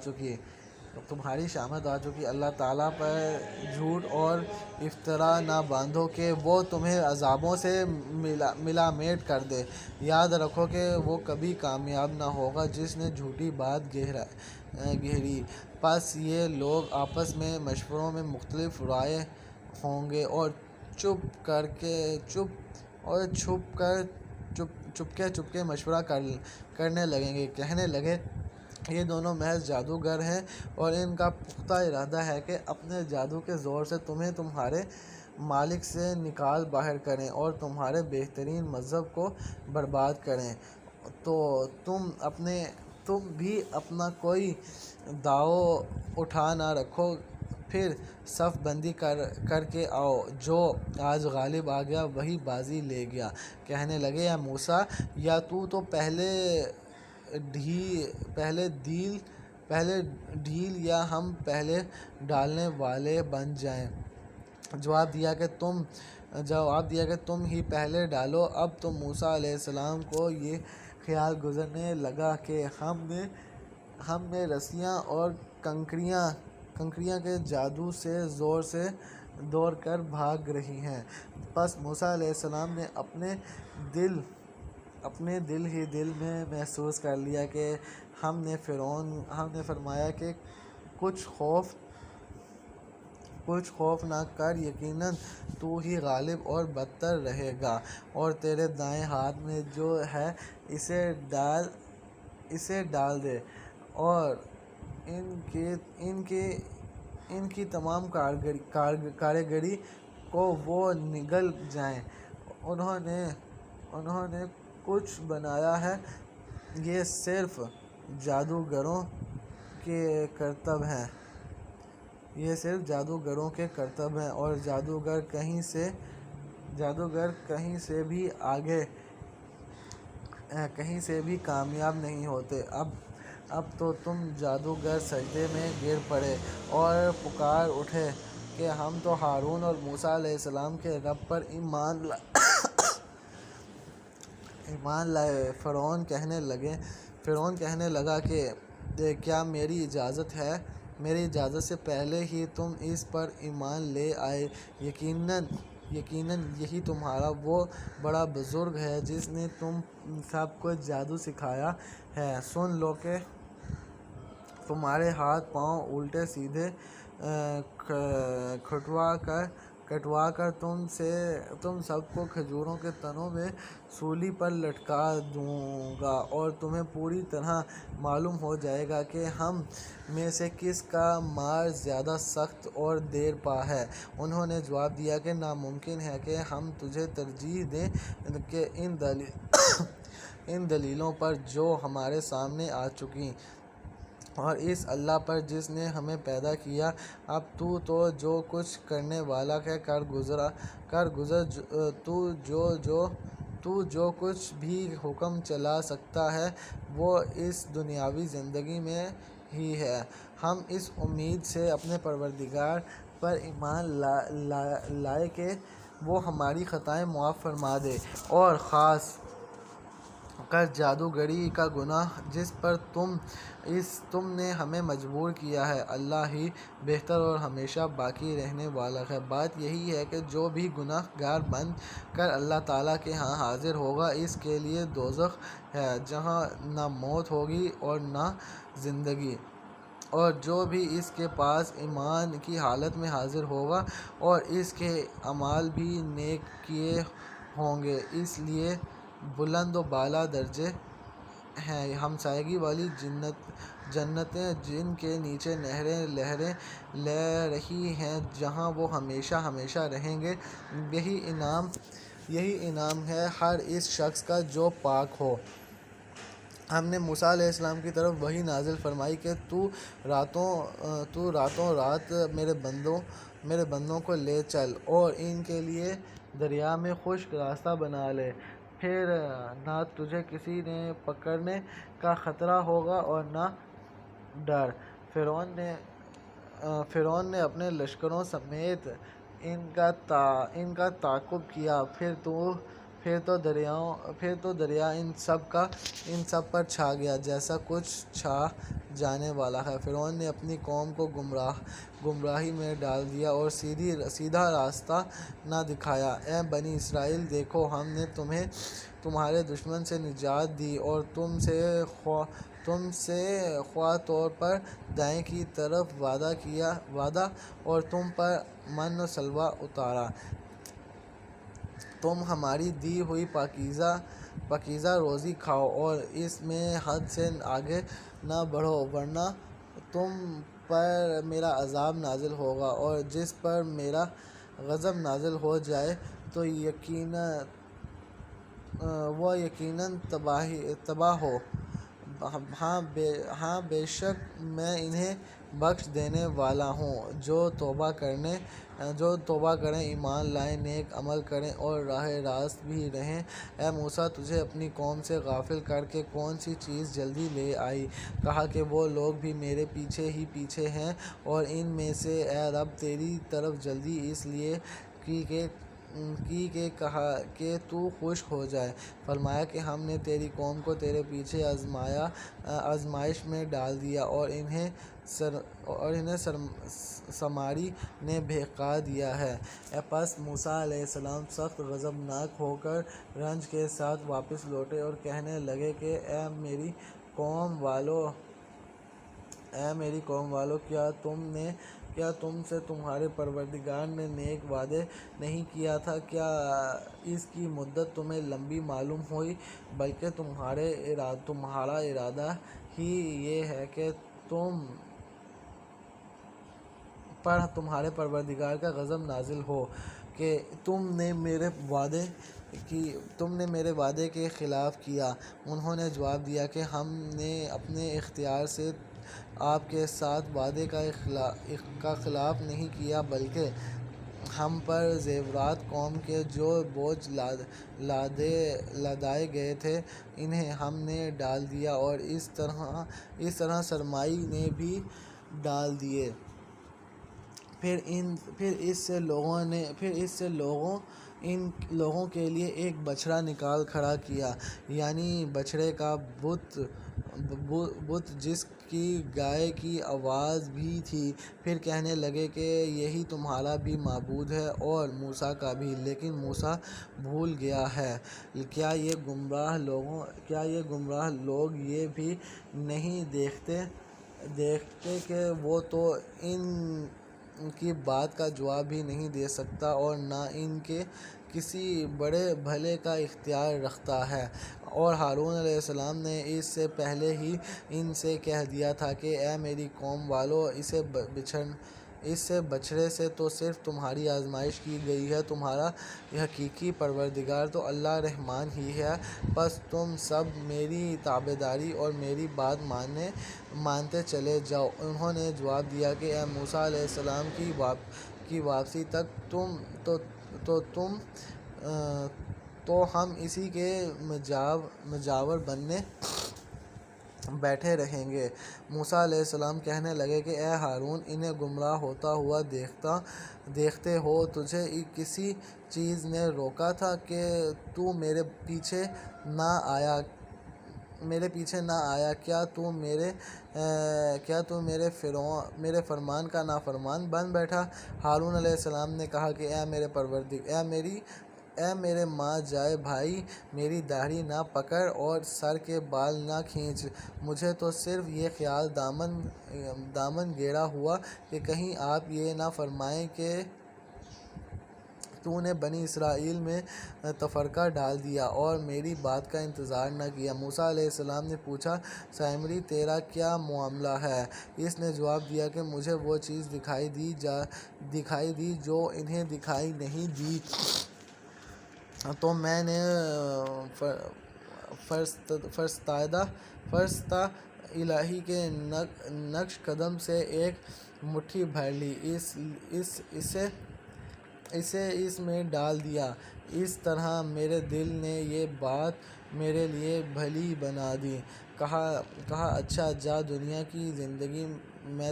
چکی، اللہ تعالیٰ پر جھوٹ اور افطرا نہ باندھو کہ وہ تمہیں عذابوں سے ملا میٹ کر دے۔ یاد رکھو کہ وہ کبھی کامیاب نہ ہوگا جس نے جھوٹی بات گھیری۔ پس یہ لوگ آپس میں مشوروں میں مختلف رائے ہوں گے اور چپکے مشورہ کرنے لگیں گے، کہنے لگے یہ دونوں محض جادوگر ہیں اور ان کا پختہ ارادہ ہے کہ اپنے جادو کے زور سے تمہیں تمہارے مالک سے نکال باہر کریں اور تمہارے بہترین مذہب کو برباد کریں۔ تو تم بھی اپنا کوئی داؤ اٹھا نہ رکھو، پھر صف بندی کر کے آؤ، جو آج غالب آ گیا وہی بازی لے گیا۔ کہنے لگے اے موسیٰ یا تو پہلے ڈھیل یا ہم پہلے ڈالنے والے بن جائیں۔ جواب دیا کہ تم ہی پہلے ڈالو۔ اب تو موسیٰ علیہ السلام کو یہ خیال گزرنے لگا کہ ہم میں رسیاں اور کنکریاں کے جادو سے زور سے دوڑ کر بھاگ رہی ہیں۔ پس موسیٰ علیہ السلام نے اپنے دل میں محسوس کر لیا کہ ہم نے فرمایا کہ کچھ خوف نہ کر، یقیناً تو ہی غالب اور برتر رہے گا، اور تیرے دائیں ہاتھ میں جو ہے اسے ڈال دے اور ان کی تمام کاریگری کو وہ نگل جائیں۔ انہوں نے کچھ بنایا ہے، یہ صرف جادوگروں کے کرتب ہیں اور جادوگر کہیں سے بھی کامیاب نہیں ہوتے۔ اب تو تم جادوگر سجدے میں گر پڑے اور پکار اٹھے کہ ہم تو ہارون اور موسیٰ علیہ السلام کے رب پر ایمان لائے۔ فرعون کہنے لگا کہ کیا میری اجازت ہے؟ میری اجازت سے پہلے ہی تم اس پر ایمان لے آئے۔ یقیناً یہی تمہارا وہ بڑا بزرگ ہے جس نے تم سب کو جادو سکھایا ہے۔ سن لو کہ تمہارے ہاتھ پاؤں الٹے سیدھے کٹوا کر تم سب کو کھجوروں کے تنوں میں سولی پر لٹکا دوں گا، اور تمہیں پوری طرح معلوم ہو جائے گا کہ ہم میں سے کس کا مار زیادہ سخت اور دیر پا ہے۔ انہوں نے جواب دیا کہ ناممکن ہے کہ ہم تجھے ترجیح دیں کہ ان دلیلوں پر جو ہمارے سامنے آ چکی، اور اس اللہ پر جس نے ہمیں پیدا کیا۔ اب تو جو کچھ کرنے والا ہے کر گزر۔ تو جو کچھ بھی حکم چلا سکتا ہے وہ اس دنیاوی زندگی میں ہی ہے۔ ہم اس امید سے اپنے پروردگار پر ایمان لائے کہ وہ ہماری خطائیں معاف فرما دے، اور خاص کر جادوگری کا گناہ جس پر تم نے ہمیں مجبور کیا ہے۔ اللہ ہی بہتر اور ہمیشہ باقی رہنے والا ہے۔ بات یہی ہے کہ جو بھی گناہ گار بن کر اللہ تعالیٰ کے ہاں حاضر ہوگا، اس کے لیے دوزخ ہے جہاں نہ موت ہوگی اور نہ زندگی، اور جو بھی اس کے پاس ایمان کی حالت میں حاضر ہوگا اور اس کے اعمال بھی نیک کیے ہوں گے، اس لیے بلند و بالا درجے ہیں۔ ہمسایگی والی جنتیں جن کے نیچے نہریں لہریں لے رہی ہیں، جہاں وہ ہمیشہ ہمیشہ رہیں گے، یہی انعام ہے ہر اس شخص کا جو پاک ہو۔ ہم نے موسیٰ علیہ السلام کی طرف وحی نازل فرمائی کہ تو راتوں رات میرے بندوں کو لے چل اور ان کے لیے دریا میں خشک راستہ بنا لے، پھر نہ تجھے کسی نے پکڑنے کا خطرہ ہوگا اور نہ ڈر۔ فرعون نے اپنے لشکروں سمیت ان کا تعاقب کیا، پھر تو دریا ان سب پر چھا گیا جیسا کچھ چھا جانے والا ہے۔ فرعون نے اپنی قوم کو گمراہی میں ڈال دیا اور سیدھا راستہ نہ دکھایا۔ اے بنی اسرائیل، دیکھو ہم نے تمہیں تمہارے دشمن سے نجات دی اور تم سے خواہ طور پر دائیں کی طرف وعدہ اور تم پر من و سلوہ اتارا۔ تم ہماری دی ہوئی پاکیزہ روزی کھاؤ اور اس میں حد سے آگے نہ بڑھو، ورنہ تم پر میرا عذاب نازل ہوگا، اور جس پر میرا غضب نازل ہو جائے تو وہ یقیناً تباہ ہو۔ ہاں بے شک میں انہیں بخش دینے والا ہوں جو توبہ کریں، ایمان لائیں، نیک عمل کریں اور راہ راست بھی رہیں۔ اے موسیٰ، تجھے اپنی قوم سے غافل کر کے کون سی چیز جلدی لے آئی؟ کہا کہ وہ لوگ بھی میرے پیچھے ہی پیچھے ہیں، اور ان میں سے اے رب تیری طرف جلدی اس لیے کی کہا کہ تو خوش ہو جائے۔ فرمایا کہ ہم نے تیری قوم کو تیرے پیچھے آزمائش میں ڈال دیا اور انہیں سامری نے بہکا دیا ہے۔ پس موسیٰ علیہ السلام سخت غضبناک ہو کر رنج کے ساتھ واپس لوٹے اور کہنے لگے کہ اے میری قوم والو، کیا تم سے تمہارے پروردگار نے نیک وعدہ نہیں کیا تھا؟ کیا اس کی مدت تمہیں لمبی معلوم ہوئی؟ بلکہ تمہارا ارادہ ہی یہ ہے کہ تم پر تمہارے پروردگار کا غضب نازل ہو کہ تم نے میرے وعدے کے خلاف کیا۔ انہوں نے جواب دیا کہ ہم نے اپنے اختیار سے آپ کے ساتھ وعدے کا خلاف نہیں کیا، بلکہ ہم پر زیورات قوم کے جو بوجھ لادائے گئے تھے انہیں ہم نے ڈال دیا، اور اس طرح سرمائی نے بھی ڈال دیے۔ پھر اس سے ان لوگوں کے لیے ایک بچڑا نکال کھڑا کیا، یعنی بچڑے کا بت جس کی گائے کی آواز بھی تھی۔ پھر کہنے لگے کہ یہی تمہارا بھی معبود ہے اور موسیٰ کا بھی، لیکن موسیٰ بھول گیا ہے۔ کیا یہ گمراہ لوگ یہ بھی نہیں دیکھتے کہ وہ تو ان کی بات کا جواب بھی نہیں دے سکتا اور نہ ان کے کسی بڑے بھلے کا اختیار رکھتا ہے؟ اور ہارون علیہ السلام نے اس سے پہلے ہی ان سے کہہ دیا تھا کہ اے میری قوم والو، اس بچڑے سے تو صرف تمہاری آزمائش کی گئی ہے، تمہارا حقیقی پروردگار تو اللہ رحمان ہی ہے، پس تم سب میری تابعداری اور میری بات مانتے چلے جاؤ۔ انہوں نے جواب دیا کہ اے موسیٰ علیہ السلام کی واپسی تک تو ہم اسی کے مجاور بنے بیٹھے رہیں گے۔ موسیٰ علیہ السلام کہنے لگے کہ اے ہارون، انہیں گمراہ ہوتا ہوا دیکھتے ہو، تجھے کسی چیز نے روکا تھا کہ تو میرے پیچھے نہ آیا؟ کیا تو میرے فرمان کا نافرمان بن بیٹھا؟ ہارون علیہ السلام نے کہا کہ اے میرے ماں جائے بھائی، میری داڑھی نہ پکڑ اور سر کے بال نہ کھینچ، مجھے تو صرف یہ خیال دامن گیرا ہوا کہ کہیں آپ یہ نہ فرمائیں کہ تو نے بنی اسرائیل میں تفرقہ ڈال دیا اور میری بات کا انتظار نہ کیا۔ موسیٰ علیہ السلام نے پوچھا، سامری تیرا کیا معاملہ ہے؟ اس نے جواب دیا کہ مجھے وہ چیز دکھائی دی جو انہیں دکھائی نہیں دی، تو میں نے فرشتہ الہی کے نقش قدم سے ایک مٹھی بھر لی، اسے اس میں ڈال دیا، اس طرح میرے دل نے یہ بات میرے لیے بھلی بنا دی۔ کہا اچھا جا، دنیا کی زندگی میں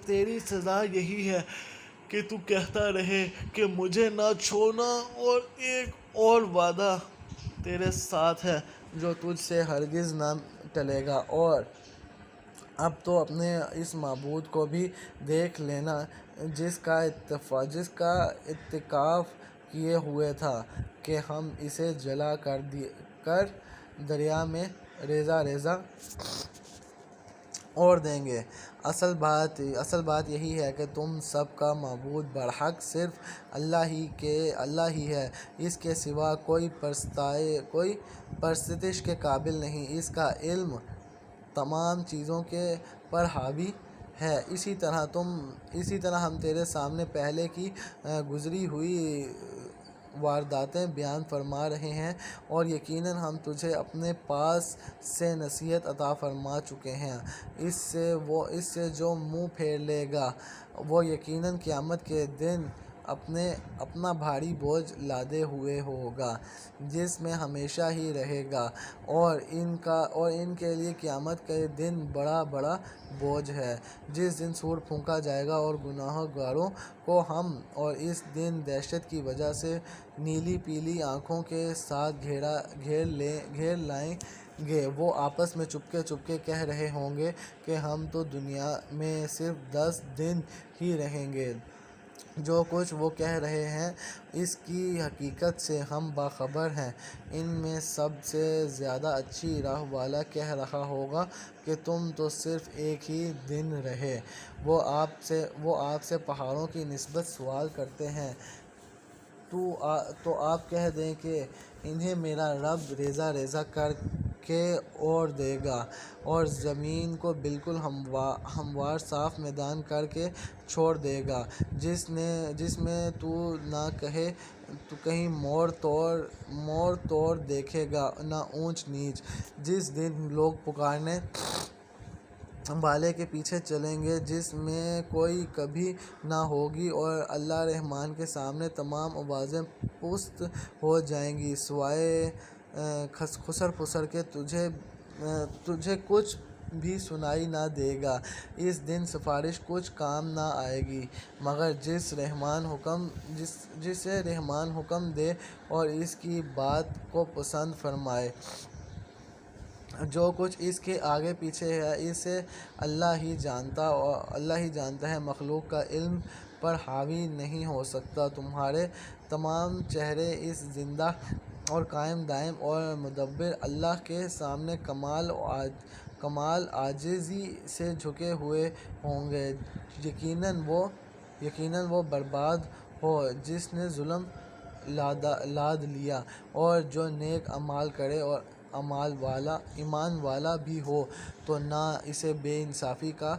تیری سزا یہی ہے کہ تو کہتا رہے کہ مجھے نہ چھوڑنا، اور ایک اور وعدہ تیرے ساتھ ہے جو تجھ سے ہرگز نہ ٹلے گا، اور اب تو اپنے اس معبود کو بھی دیکھ لینا جس کا اعتکاف کیے ہوئے تھا کہ ہم اسے جلا کر دریا میں ریزہ ریزہ اور دیں گے۔ اصل بات یہی ہے کہ تم سب کا معبود برحق صرف اللہ ہی ہے، اس کے سوا کوئی پرستش کے قابل نہیں، اس کا علم تمام چیزوں پر حاوی ہے۔ اسی طرح ہم تیرے سامنے پہلے کی گزری ہوئی وارداتیں بیان فرما رہے ہیں، اور یقیناً ہم تجھے اپنے پاس سے نصیحت عطا فرما چکے ہیں۔ اس سے جو منہ پھیر لے گا وہ یقیناً قیامت کے دن اپنا بھاری بوجھ لادے ہوئے ہوگا، جس میں ہمیشہ ہی رہے گا، اور ان کے لیے قیامت کے دن بڑا بوجھ ہے، جس دن سور پھونکا جائے گا اور گناہ گاروں کو ہم اور اس دن دہشت کی وجہ سے نیلی پیلی آنکھوں کے ساتھ گھیر لائیں گے۔ وہ آپس میں چپکے کہہ رہے ہوں گے کہ ہم تو دنیا میں صرف 10 دن ہی رہیں گے، جو کچھ وہ کہہ رہے ہیں اس کی حقیقت سے ہم باخبر ہیں۔ ان میں سب سے زیادہ اچھی راہ والا کہہ رہا ہوگا کہ تم تو صرف ایک ہی دن رہے۔ وہ آپ سے پہاڑوں کی نسبت سوال کرتے ہیں، تو آپ کہہ دیں کہ انہیں میرا رب ریزہ ریزہ کر کے اور دے گا، اور زمین کو بالکل ہموار صاف میدان کر کے چھوڑ دے گا، جس میں تو نہ کہیں موڑ توڑ دیکھے گا نہ اونچ نیچ۔ جس دن لوگ پکارنے والے کے پیچھے چلیں گے، جس میں کوئی کمی نہ ہوگی، اور اللہ رحمان کے سامنے تمام آوازیں پست ہو جائیں گی، سوائے خسر پسر کے تجھے کچھ بھی سنائی نہ دے گا۔ اس دن سفارش کچھ کام نہ آئے گی مگر جسے رحمان حکم دے اور اس کی بات کو پسند فرمائے۔ جو کچھ اس کے آگے پیچھے ہے اسے اللہ ہی جانتا ہے، مخلوق کا علم پر حاوی نہیں ہو سکتا۔ تمہارے تمام چہرے اس زندہ اور قائم دائم اور مدبر اللہ کے سامنے کمال عاجزی سے جھکے ہوئے ہوں گے۔ یقیناً وہ برباد ہو جس نے ظلم لاد لیا، اور جو نیک اعمال کرے اور ایمان والا بھی ہو تو نہ اسے بے انصافی کا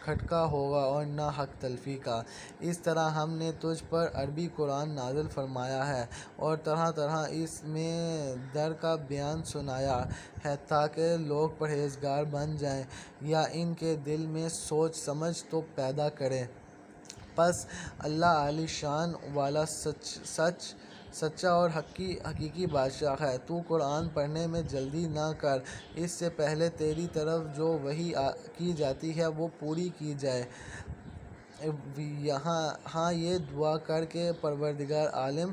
کھٹکا ہوگا اور نہ حق تلفی کا۔ اس طرح ہم نے تجھ پر عربی قرآن نازل فرمایا ہے اور طرح طرح اس میں در کا بیان سنایا ہے تاکہ لوگ پرہیزگار بن جائیں یا ان کے دل میں سوچ سمجھ تو پیدا کریں۔ پس اللہ عالی شان والا سچا اور حقیقی بادشاہ ہے۔ تو قرآن پڑھنے میں جلدی نہ کر، اس سے پہلے تیری طرف جو وحی کی جاتی ہے وہ پوری کی جائے۔ ہاں یہ دعا کر کہ پروردگار عالم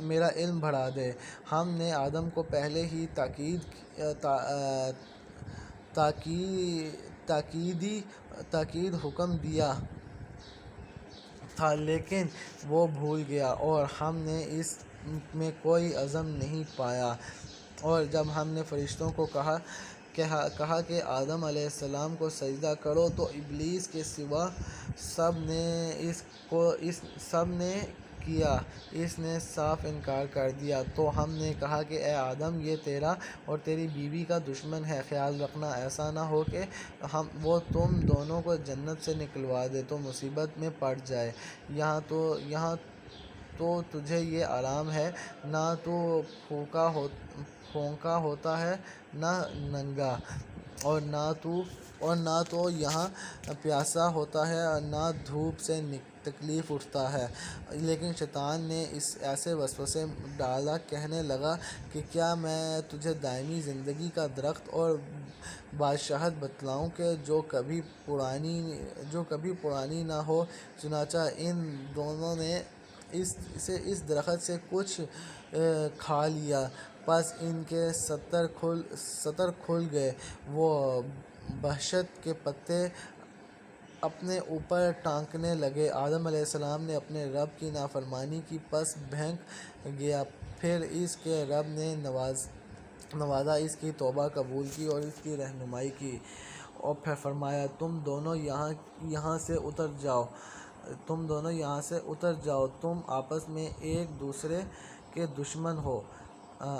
میرا علم بڑھا دے۔ ہم نے آدم کو پہلے ہی تاکید حکم دیا تھا لیکن وہ بھول گیا اور ہم نے اس میں کوئی عزم نہیں پایا۔ اور جب ہم نے فرشتوں کو کہا کہ آدم علیہ السلام کو سجدہ کرو تو ابلیس کے سوا سب نے کیا، اس نے صاف انکار کر دیا۔ تو ہم نے کہا کہ اے آدم یہ تیرا اور تیری بیوی کا دشمن ہے، خیال رکھنا ایسا نہ ہو کہ وہ تم دونوں کو جنت سے نکلوا دے تو مصیبت میں پڑ جائے۔ یہاں تو تجھے یہ آرام ہے، نہ تو پھونکا ہوتا ہے نہ ننگا، اور نہ تو یہاں پیاسا ہوتا ہے اور نہ دھوپ سے تکلیف اٹھتا ہے۔ لیکن شیطان نے ایسے وسوسے ڈالا، کہنے لگا کہ کیا میں تجھے دائمی زندگی کا درخت اور بادشاہت بتلاؤں کہ جو کبھی پرانی نہ ہو۔ چنانچہ ان دونوں نے اس درخت سے کچھ کھا لیا، پس ان کے ستر کھل گئے، وہ بہشت کے پتے اپنے اوپر ٹانکنے لگے۔ آدم علیہ السلام نے اپنے رب کی نافرمانی کی، پس بھڑک گیا۔ پھر اس کے رب نے نوازا، اس کی توبہ قبول کی اور اس کی رہنمائی کی، اور پھر فرمایا تم دونوں یہاں سے اتر جاؤ، تم آپس میں ایک دوسرے کے دشمن ہو۔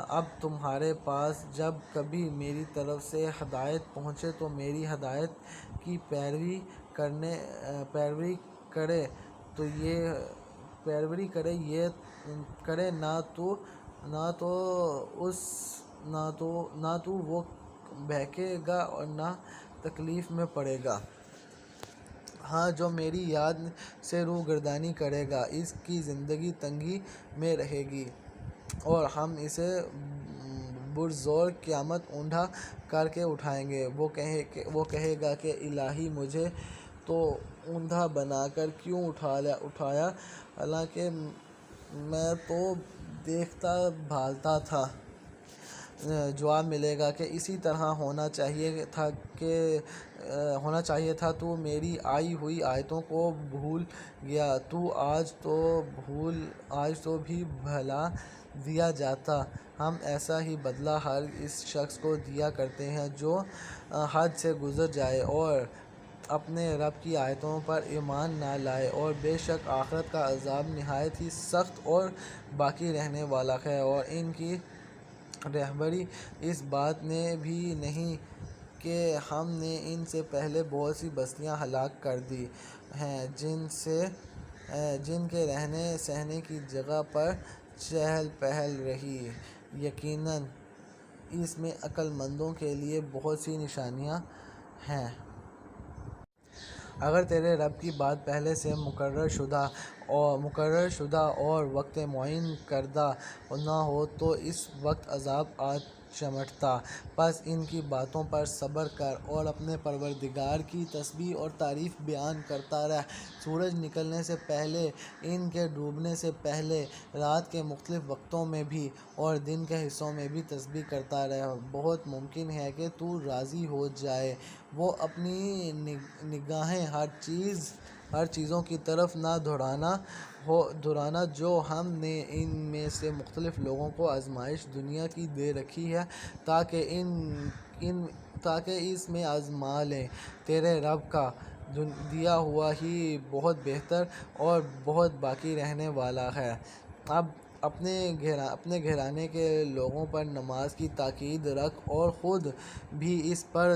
اب تمہارے پاس جب کبھی میری طرف سے ہدایت پہنچے تو میری ہدایت کی پیروی کرے، نہ تو وہ بہکے گا اور نہ تکلیف میں پڑے گا۔ ہاں جو میری یاد سے روگردانی کرے گا اس کی زندگی تنگی میں رہے گی اور ہم اسے برزور قیامت اونھا کر کے اٹھائیں گے۔ وہ کہے گا کہ الہی مجھے تو اونھا بنا کر کیوں اٹھایا، حالانکہ میں تو دیکھتا بھالتا تھا۔ جواب ملے گا کہ اسی طرح ہونا چاہیے تھا، تو میری آئی ہوئی آیتوں کو بھول گیا، تو آج تو بھی بھلا دیا جاتا۔ ہم ایسا ہی بدلہ ہر اس شخص کو دیا کرتے ہیں جو حد سے گزر جائے اور اپنے رب کی آیتوں پر ایمان نہ لائے، اور بے شک آخرت کا عذاب نہایت ہی سخت اور باقی رہنے والا ہے۔ اور ان کی رہبری اس بات نے بھی نہیں کہ ہم نے ان سے پہلے بہت سی بستیاں ہلاک کر دی ہیں جن کے رہنے سہنے کی جگہ پر چہل پہل رہی۔ یقیناً اس میں عقل مندوں کے لیے بہت سی نشانیاں ہیں۔ اگر تیرے رب کی بات پہلے سے مقرر شدہ اور وقت معین کردہ نہ ہو تو اس وقت عذاب چمٹتا۔ بس ان کی باتوں پر صبر کر اور اپنے پروردگار کی تسبیح اور تعریف بیان کرتا رہ۔ سورج نکلنے سے پہلے، ان کے ڈوبنے سے پہلے، رات کے مختلف وقتوں میں بھی اور دن کے حصوں میں بھی تسبیح کرتا رہ۔ بہت ممکن ہے کہ تو راضی ہو جائے۔ وہ اپنی نگاہیں ہر چیزوں کی طرف نہ دھڑانا جو ہم نے ان میں سے مختلف لوگوں کو آزمائش دنیا کی دے رکھی ہے تاکہ اس میں آزما لیں۔ تیرے رب کا دیا ہوا ہی بہت بہتر اور بہت باقی رہنے والا ہے۔ اب اپنے گھرانے کے لوگوں پر نماز کی تاکید رکھ اور خود بھی اس پر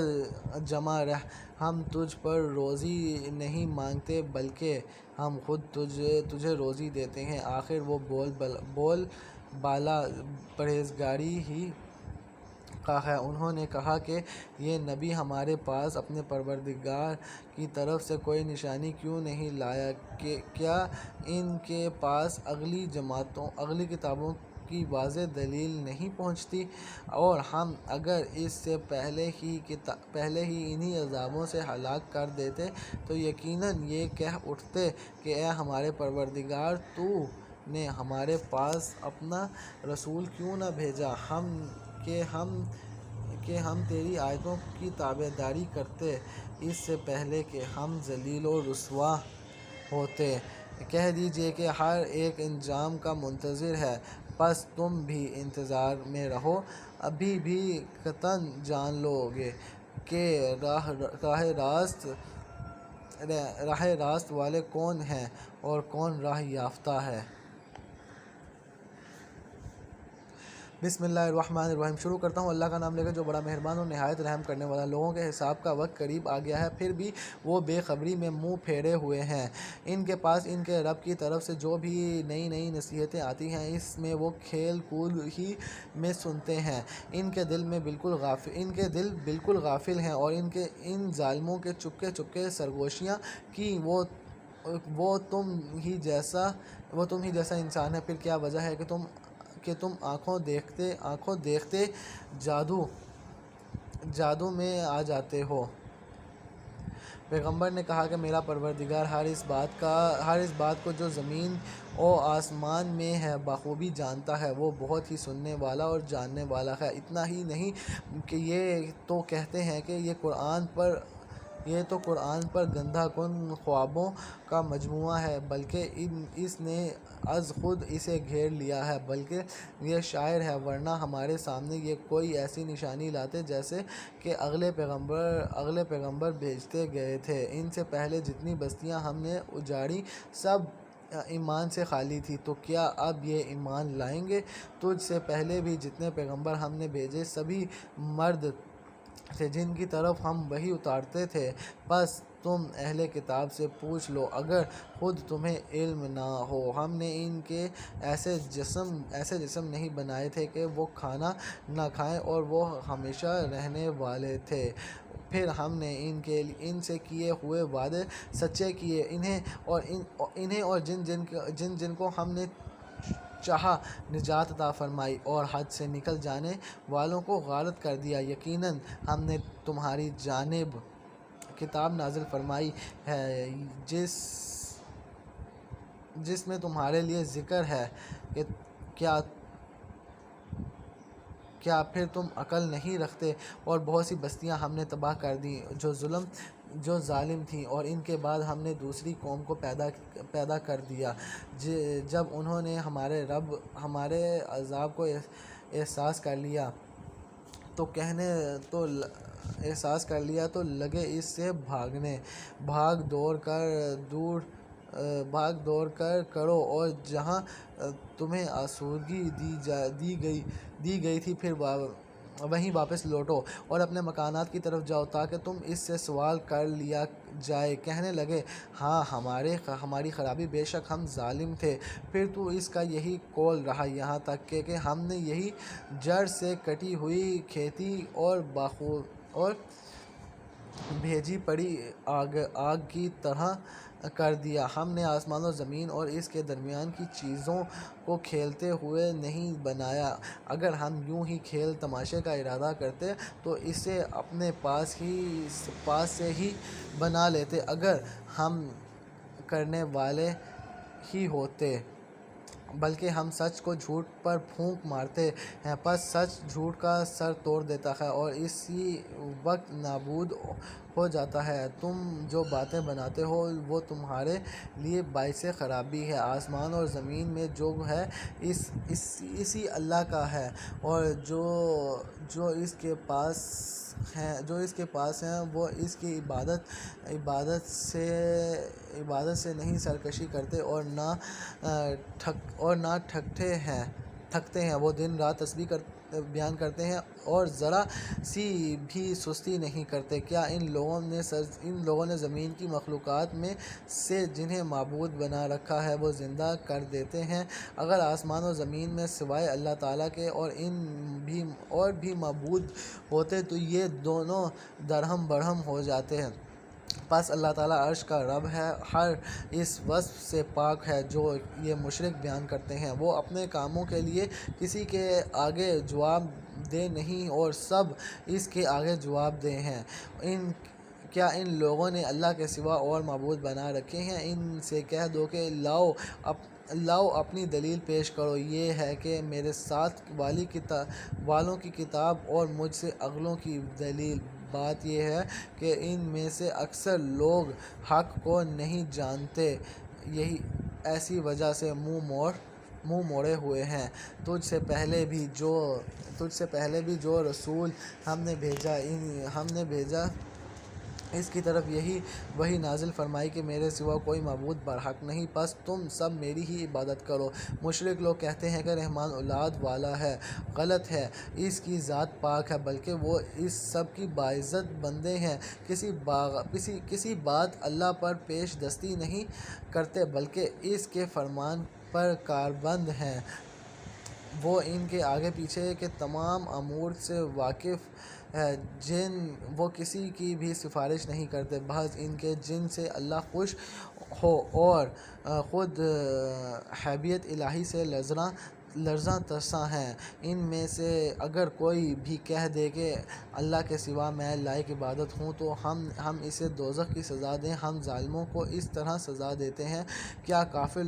جمع رہ۔ ہم تجھ پر روزی نہیں مانگتے بلکہ ہم خود تجھے روزی دیتے ہیں۔ آخر وہ بول بالا پرہیزگاری ہی کا ہے۔ انہوں نے کہا کہ یہ نبی ہمارے پاس اپنے پروردگار کی طرف سے کوئی نشانی کیوں نہیں لایا؟ کیا ان کے پاس اگلی کتابوں کی واضح دلیل نہیں پہنچتی؟ اور ہم اگر اس سے پہلے ہی انہی عذابوں سے ہلاک کر دیتے تو یقیناً یہ کہہ اٹھتے کہ اے ہمارے پروردگار، تو نے ہمارے پاس اپنا رسول کیوں نہ بھیجا کہ ہم تیری آیتوں کی تابعداری کرتے اس سے پہلے کہ ہم ذلیل و رسوا ہوتے۔ کہہ دیجئے کہ ہر ایک انجام کا منتظر ہے، پس تم بھی انتظار میں رہو۔ ابھی بھی قطعاً جان لو گے کہ راہ راست والے کون ہیں اور کون راہ یافتہ ہے۔ بسم اللہ الرحمن الرحیم۔ شروع کرتا ہوں اللہ کا نام لے کر جو بڑا مہربان اور نہایت رحم کرنے والا۔ لوگوں کے حساب کا وقت قریب آ گیا ہے، پھر بھی وہ بے خبری میں منہ پھیرے ہوئے ہیں۔ ان کے پاس ان کے رب کی طرف سے جو بھی نئی نصیحتیں آتی ہیں، اس میں وہ کھیل کود ہی میں سنتے ہیں۔ ان کے دل بالکل غافل ہیں اور ان ظالموں کے چپکے سرگوشیاں کی وہ تم ہی جیسا انسان ہے۔ پھر کیا وجہ ہے کہ تم آنکھوں دیکھتے جادو میں آ جاتے ہو؟ پیغمبر نے کہا کہ میرا پروردگار ہر اس بات کو جو زمین و آسمان میں ہے بخوبی جانتا ہے۔ وہ بہت ہی سننے والا اور جاننے والا ہے۔ اتنا ہی نہیں کہ یہ تو کہتے ہیں کہ یہ تو قرآن پر گندھا کن خوابوں کا مجموعہ ہے، بلکہ اس نے از خود اسے گھیر لیا ہے، بلکہ یہ شاعر ہے۔ ورنہ ہمارے سامنے یہ کوئی ایسی نشانی لاتے جیسے کہ اگلے پیغمبر بھیجتے گئے تھے۔ ان سے پہلے جتنی بستیاں ہم نے اجاڑی سب ایمان سے خالی تھی، تو کیا اب یہ ایمان لائیں گے؟ تجھ سے پہلے بھی جتنے پیغمبر ہم نے بھیجے سبھی مرد تھے جن کی طرف ہم وحی اتارتے تھے۔ بس تم اہل کتاب سے پوچھ لو اگر خود تمہیں علم نہ ہو۔ ہم نے ان کے ایسے جسم نہیں بنائے تھے کہ وہ کھانا نہ کھائیں اور وہ ہمیشہ رہنے والے تھے۔ پھر ہم نے ان سے کیے ہوئے وعدے سچے کیے۔ انہیں اور جن کو ہم نے چاہا نجات عطا فرمائی اور حد سے نکل جانے والوں کو غارت کر دیا۔ یقیناً ہم نے تمہاری جانب کتاب نازل فرمائی ہے جس میں تمہارے لیے ذکر ہے۔ کیا پھر تم عقل نہیں رکھتے؟ اور بہت سی بستیاں ہم نے تباہ کر دیں جو ظالم تھیں، اور ان کے بعد ہم نے دوسری قوم کو پیدا کر دیا۔ جب انہوں نے ہمارے عذاب کو احساس کر لیا تو لگے اس سے بھاگنے۔ بھاگ دوڑ کر کرو اور جہاں تمہیں آسودگی دی گئی تھی پھر وہیں واپس لوٹو اور اپنے مکانات کی طرف جاؤ تاکہ تم اس سے سوال کر لیا جائے۔ کہنے لگے، ہاں ہماری خرابی، بے شک ہم ظالم تھے۔ پھر تو اس کا یہی قول رہا یہاں تک کہ ہم نے یہی جڑ سے کٹی ہوئی کھیتی اور بھیجی پڑی آگ کی طرح کر دیا۔ ہم نے آسمان و زمین اور اس کے درمیان کی چیزوں کو کھیلتے ہوئے نہیں بنایا۔ اگر ہم یوں ہی کھیل تماشے کا ارادہ کرتے تو اسے اپنے پاس سے ہی بنا لیتے اگر ہم کرنے والے ہی ہوتے، بلکہ ہم سچ کو جھوٹ پر پھونک مارتے ہیں، پس سچ جھوٹ کا سر توڑ دیتا ہے اور اسی وقت نابود ہو جاتا ہے۔ تم جو باتیں بناتے ہو وہ تمہارے لیے باعث خرابی ہے۔ آسمان اور زمین میں جو ہے اسی اللہ کا ہے، اور جو اس کے پاس ہیں وہ اس کی عبادت سے نہیں سرکشی کرتے اور نہ تھکتے ہیں۔ وہ دن رات تسبیح بیان کرتے ہیں اور ذرا سی بھی سستی نہیں کرتے۔ کیا ان لوگوں نے زمین کی مخلوقات میں سے جنہیں معبود بنا رکھا ہے وہ زندہ کر دیتے ہیں؟ اگر آسمان و زمین میں سوائے اللہ تعالیٰ کے اور بھی معبود ہوتے تو یہ دونوں درہم برہم ہو جاتے ہیں۔ پس اللہ تعالیٰ عرش کا رب ہے، ہر اس وصف سے پاک ہے جو یہ مشرک بیان کرتے ہیں۔ وہ اپنے کاموں کے لیے کسی کے آگے جواب دہ نہیں اور سب اس کے آگے جواب دہ ہیں۔ کیا ان لوگوں نے اللہ کے سوا اور معبود بنا رکھے ہیں؟ ان سے کہہ دو کہ لاؤ اپنی دلیل پیش کرو۔ یہ ہے کہ میرے ساتھ والوں کی کتاب اور مجھ سے اگلوں کی دلیل۔ بات یہ ہے کہ ان میں سے اکثر لوگ حق کو نہیں جانتے، اسی وجہ سے منہ موڑے ہوئے ہیں۔ تجھ سے پہلے بھی جو رسول ہم نے بھیجا اس کی طرف وحی نازل فرمائی کہ میرے سوا کوئی معبود برحق نہیں، پس تم سب میری ہی عبادت کرو۔ مشرک لوگ کہتے ہیں کہ رحمان اولاد والا ہے، غلط ہے، اس کی ذات پاک ہے، بلکہ وہ اس سب کی باعزت بندے ہیں۔ کسی بات اللہ پر پیش دستی نہیں کرتے بلکہ اس کے فرمان پر کاربند ہیں۔ وہ ان کے آگے پیچھے کے تمام امور سے واقف ہے، وہ کسی کی بھی سفارش نہیں کرتے، محض ان کے جن سے اللہ خوش ہو اور خود حیبیت الہی سے لرزاں ترساں ہیں۔ ان میں سے اگر کوئی بھی کہہ دے کہ اللہ کے سوا میں لائق عبادت ہوں تو ہم اسے دوزخ کی سزا دیں۔ ہم ظالموں کو اس طرح سزا دیتے ہیں۔ کیا کافر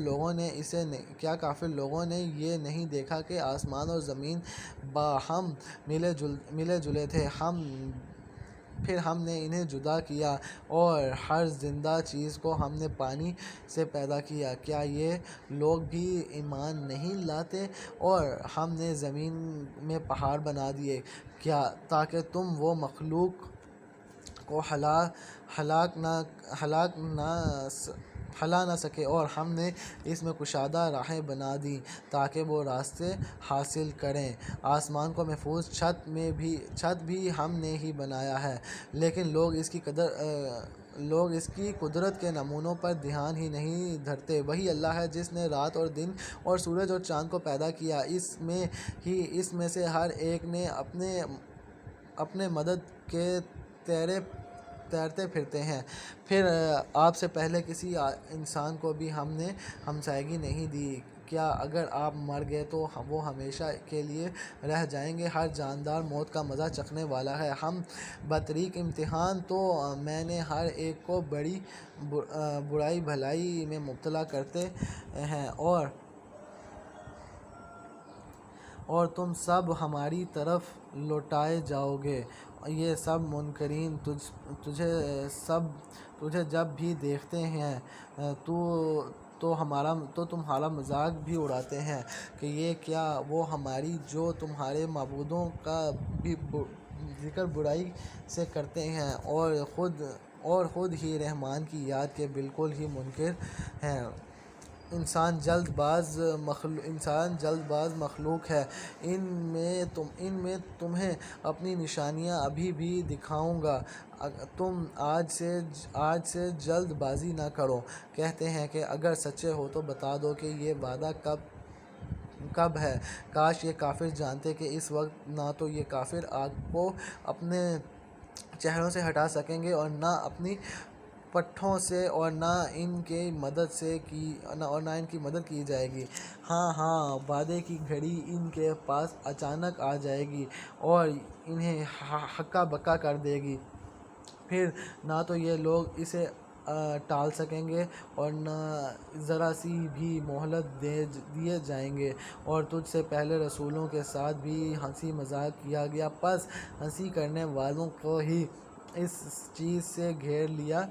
لوگوں نے یہ نہیں دیکھا کہ آسمان اور زمین باہم ملے جلے تھے، پھر ہم نے انہیں جدا کیا اور ہر زندہ چیز کو ہم نے پانی سے پیدا کیا؟ کیا یہ لوگ بھی ایمان نہیں لاتے؟ اور ہم نے زمین میں پہاڑ بنا دیے تاکہ تم وہ مخلوق کو ہلا نہ سکے، اور ہم نے اس میں کشادہ راہیں بنا دیں تاکہ وہ راستے حاصل کریں۔ آسمان کو محفوظ چھت بھی ہم نے ہی بنایا ہے، لیکن لوگ اس کی قدرت کے نمونوں پر دھیان ہی نہیں دھرتے۔ وہی اللہ ہے جس نے رات اور دن اور سورج اور چاند کو پیدا کیا، اس میں سے ہر ایک نے اپنے مدد کے تیرتے پھرتے ہیں۔ پھر آپ سے پہلے کسی انسان کو بھی ہم نے ہمسائیگی نہیں دی۔ کیا اگر آپ مر گئے تو وہ ہمیشہ کے لیے رہ جائیں گے؟ ہر جاندار موت کا مزہ چکھنے والا ہے۔ ہم بطریق امتحان تو میں نے ہر ایک کو برائی بھلائی میں مبتلا کرتے ہیں، اور تم سب ہماری طرف لوٹائے جاؤ گے۔ یہ سب منکرین تجھے جب بھی دیکھتے ہیں تو تمہارا مذاق بھی اڑاتے ہیں کہ یہ کیا وہ ہماری جو تمہارے معبودوں کا بھی ذکر برائی سے کرتے ہیں اور خود ہی رحمان کی یاد کے بالکل ہی منکر ہیں۔ انسان جلد باز مخلوق ہے۔ ان میں تمہیں اپنی نشانیاں ابھی بھی دکھاؤں گا، تم آج سے جلد بازی نہ کرو۔ کہتے ہیں کہ اگر سچے ہو تو بتا دو کہ یہ وعدہ کب ہے؟ کاش یہ کافر جانتے کہ اس وقت نہ تو یہ کافر آگ کو اپنے چہروں سے ہٹا سکیں گے اور نہ اپنی پٹھوں سے اور نہ ان کی مدد کی جائے گی۔ ہاں وعدے کی گھڑی ان کے پاس اچانک آ جائے گی اور انہیں ہکا بکا کر دے گی، پھر نہ تو یہ لوگ اسے ٹال سکیں گے اور نہ ذرا سی بھی مہلت دیے جائیں گے، اور تجھ سے پہلے رسولوں کے ساتھ بھی ہنسی مذاق کیا گیا، پس ہنسی کرنے والوں کو ہی اس چیز سے گھیر لیا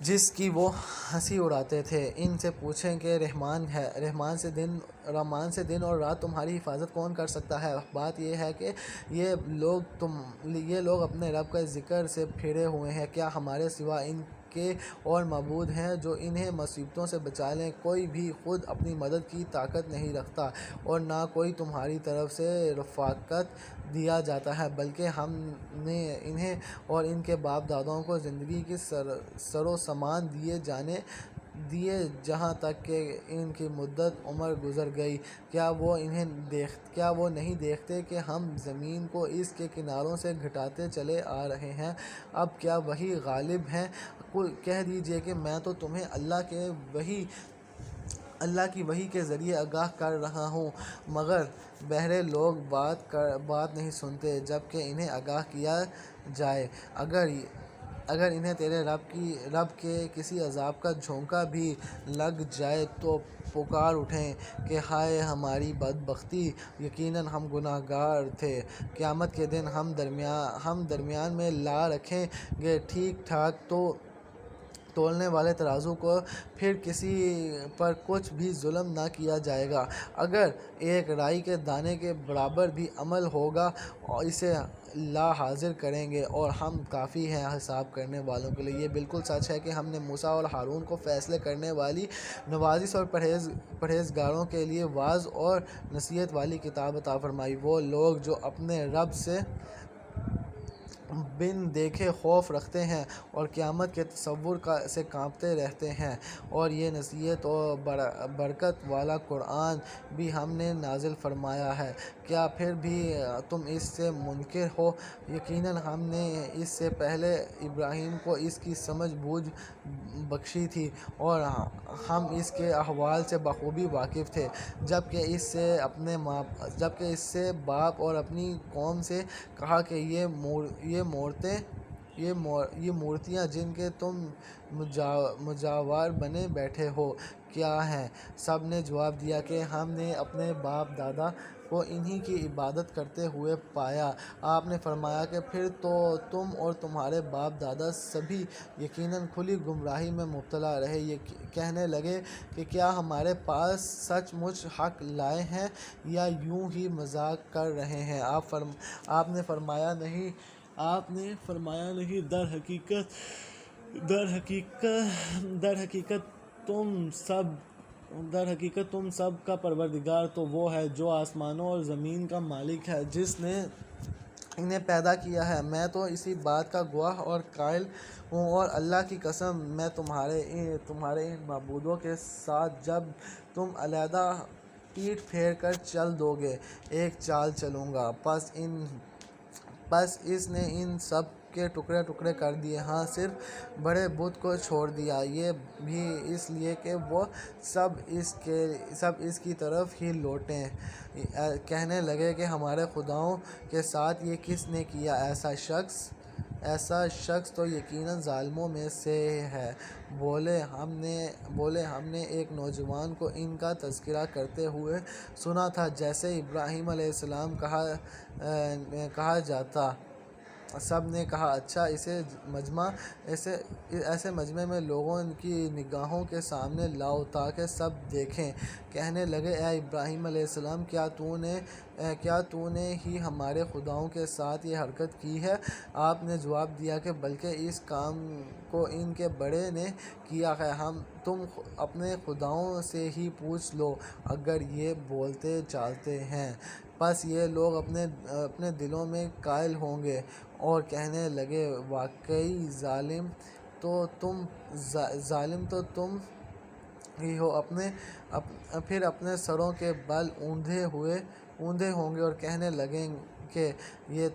جس کی وہ ہنسی اڑاتے تھے۔ ان سے پوچھیں کہ رحمان سے دن اور رات تمہاری حفاظت کون کر سکتا ہے؟ بات یہ ہے کہ یہ لوگ اپنے رب کے ذکر سے پھرے ہوئے ہیں، کیا ہمارے سوا ان کے اور معبود ہیں جو انہیں مصیبتوں سے بچا لیں؟ کوئی بھی خود اپنی مدد کی طاقت نہیں رکھتا اور نہ کوئی تمہاری طرف سے رفاقت دیا جاتا ہے، بلکہ ہم نے انہیں اور ان کے باپ داداؤں کو زندگی کی سر و سامان دیے جہاں تک کہ ان کی مدت عمر گزر گئی۔ کیا وہ نہیں دیکھتے کہ ہم زمین کو اس کے کناروں سے گھٹاتے چلے آ رہے ہیں؟ اب کیا وہی غالب ہیں؟ کہہ دیجئے کہ میں تو تمہیں اللہ کی وحی کے ذریعے آگاہ کر رہا ہوں، مگر بہرے لوگ بات نہیں سنتے جب کہ انہیں آگاہ کیا جائے۔ اگر انہیں تیرے رب کے کسی عذاب کا جھونکا بھی لگ جائے تو پکار اٹھیں کہ ہائے ہماری بدبختی، یقیناً ہم گناہ گار تھے۔ قیامت کے دن ہم درمیان میں لا رکھیں گے ٹھیک ٹھاک تولنے والے ترازو کو، پھر کسی پر کچھ بھی ظلم نہ کیا جائے گا۔ اگر ایک رائی کے دانے کے برابر بھی عمل ہوگا اسے لا حاضر کریں گے اور ہم کافی ہیں حساب کرنے والوں کے لیے۔ یہ بالکل سچ ہے کہ ہم نے موسیٰ اور ہارون کو فیصلے کرنے والی، نوازش اور پرہیزگاروں کے لیے واعظ اور نصیحت والی کتاب عطا فرمائی۔ وہ لوگ جو اپنے رب سے بن دیکھے خوف رکھتے ہیں اور قیامت کے تصور سے کانپتے رہتے ہیں، اور یہ نصیحت و برکت والا قرآن بھی ہم نے نازل فرمایا ہے، کیا پھر بھی تم اس سے منکر ہو؟ یقیناً ہم نے اس سے پہلے ابراہیم کو اس کی سمجھ بوجھ بخشی تھی اور ہم اس کے احوال سے بخوبی واقف تھے، جبکہ اس سے باپ اور اپنی قوم سے کہا کہ یہ مورتیاں جن کے تم مجاور بنے بیٹھے ہو کیا ہیں؟ سب نے جواب دیا کہ ہم نے اپنے باپ دادا کو انہی کی عبادت کرتے ہوئے پایا۔ آپ نے فرمایا کہ پھر تو تم اور تمہارے باپ دادا سبھی یقیناً کھلی گمراہی میں مبتلا رہے۔ یہ کہنے لگے کہ کیا ہمارے پاس سچ مچ حق لائے ہیں یا یوں ہی مذاق کر رہے ہیں؟ آپ نے فرمایا نہیں، در حقیقت تم سب کا پروردگار تو وہ ہے جو آسمانوں اور زمین کا مالک ہے، جس نے انہیں پیدا کیا ہے۔ میں تو اسی بات کا گواہ اور قائل ہوں، اور اللہ کی قسم میں تمہارے ان معبودوں کے ساتھ جب تم علیحدہ پیٹھ پھیر کر چل دو گے ایک چال چلوں گا۔ پس اس نے ان سب کے ٹکڑے ٹکڑے کر دیے، ہاں صرف بڑے بت کو چھوڑ دیا، یہ بھی اس لیے کہ وہ سب اس کی طرف ہی لوٹیں۔ کہنے لگے کہ ہمارے خداؤں کے ساتھ یہ کس نے کیا؟ ایسا شخص تو یقیناً ظالموں میں سے ہے۔ بولے ہم نے ایک نوجوان کو ان کا تذکرہ کرتے ہوئے سنا تھا جسے ابراہیم علیہ السلام کہا جاتا۔ سب نے کہا اچھا، ایسے مجمع میں لوگوں کی نگاہوں کے سامنے لاؤ تاکہ سب دیکھیں۔ کہنے لگے اے ابراہیم علیہ السلام، کیا تو نے ہی ہمارے خداؤں کے ساتھ یہ حرکت کی ہے؟ آپ نے جواب دیا کہ بلکہ اس کام کو ان کے بڑے نے کیا ہے، تم اپنے خداؤں سے ہی پوچھ لو اگر یہ بولتے چالتے ہیں۔ پس یہ لوگ اپنے دلوں میں قائل ہوں گے اور کہنے لگے واقعی ظالم تو تم ہی ہو۔ پھر اپنے سروں کے بل اوندھے ہوں گے اور کہنے لگیں کہ یہ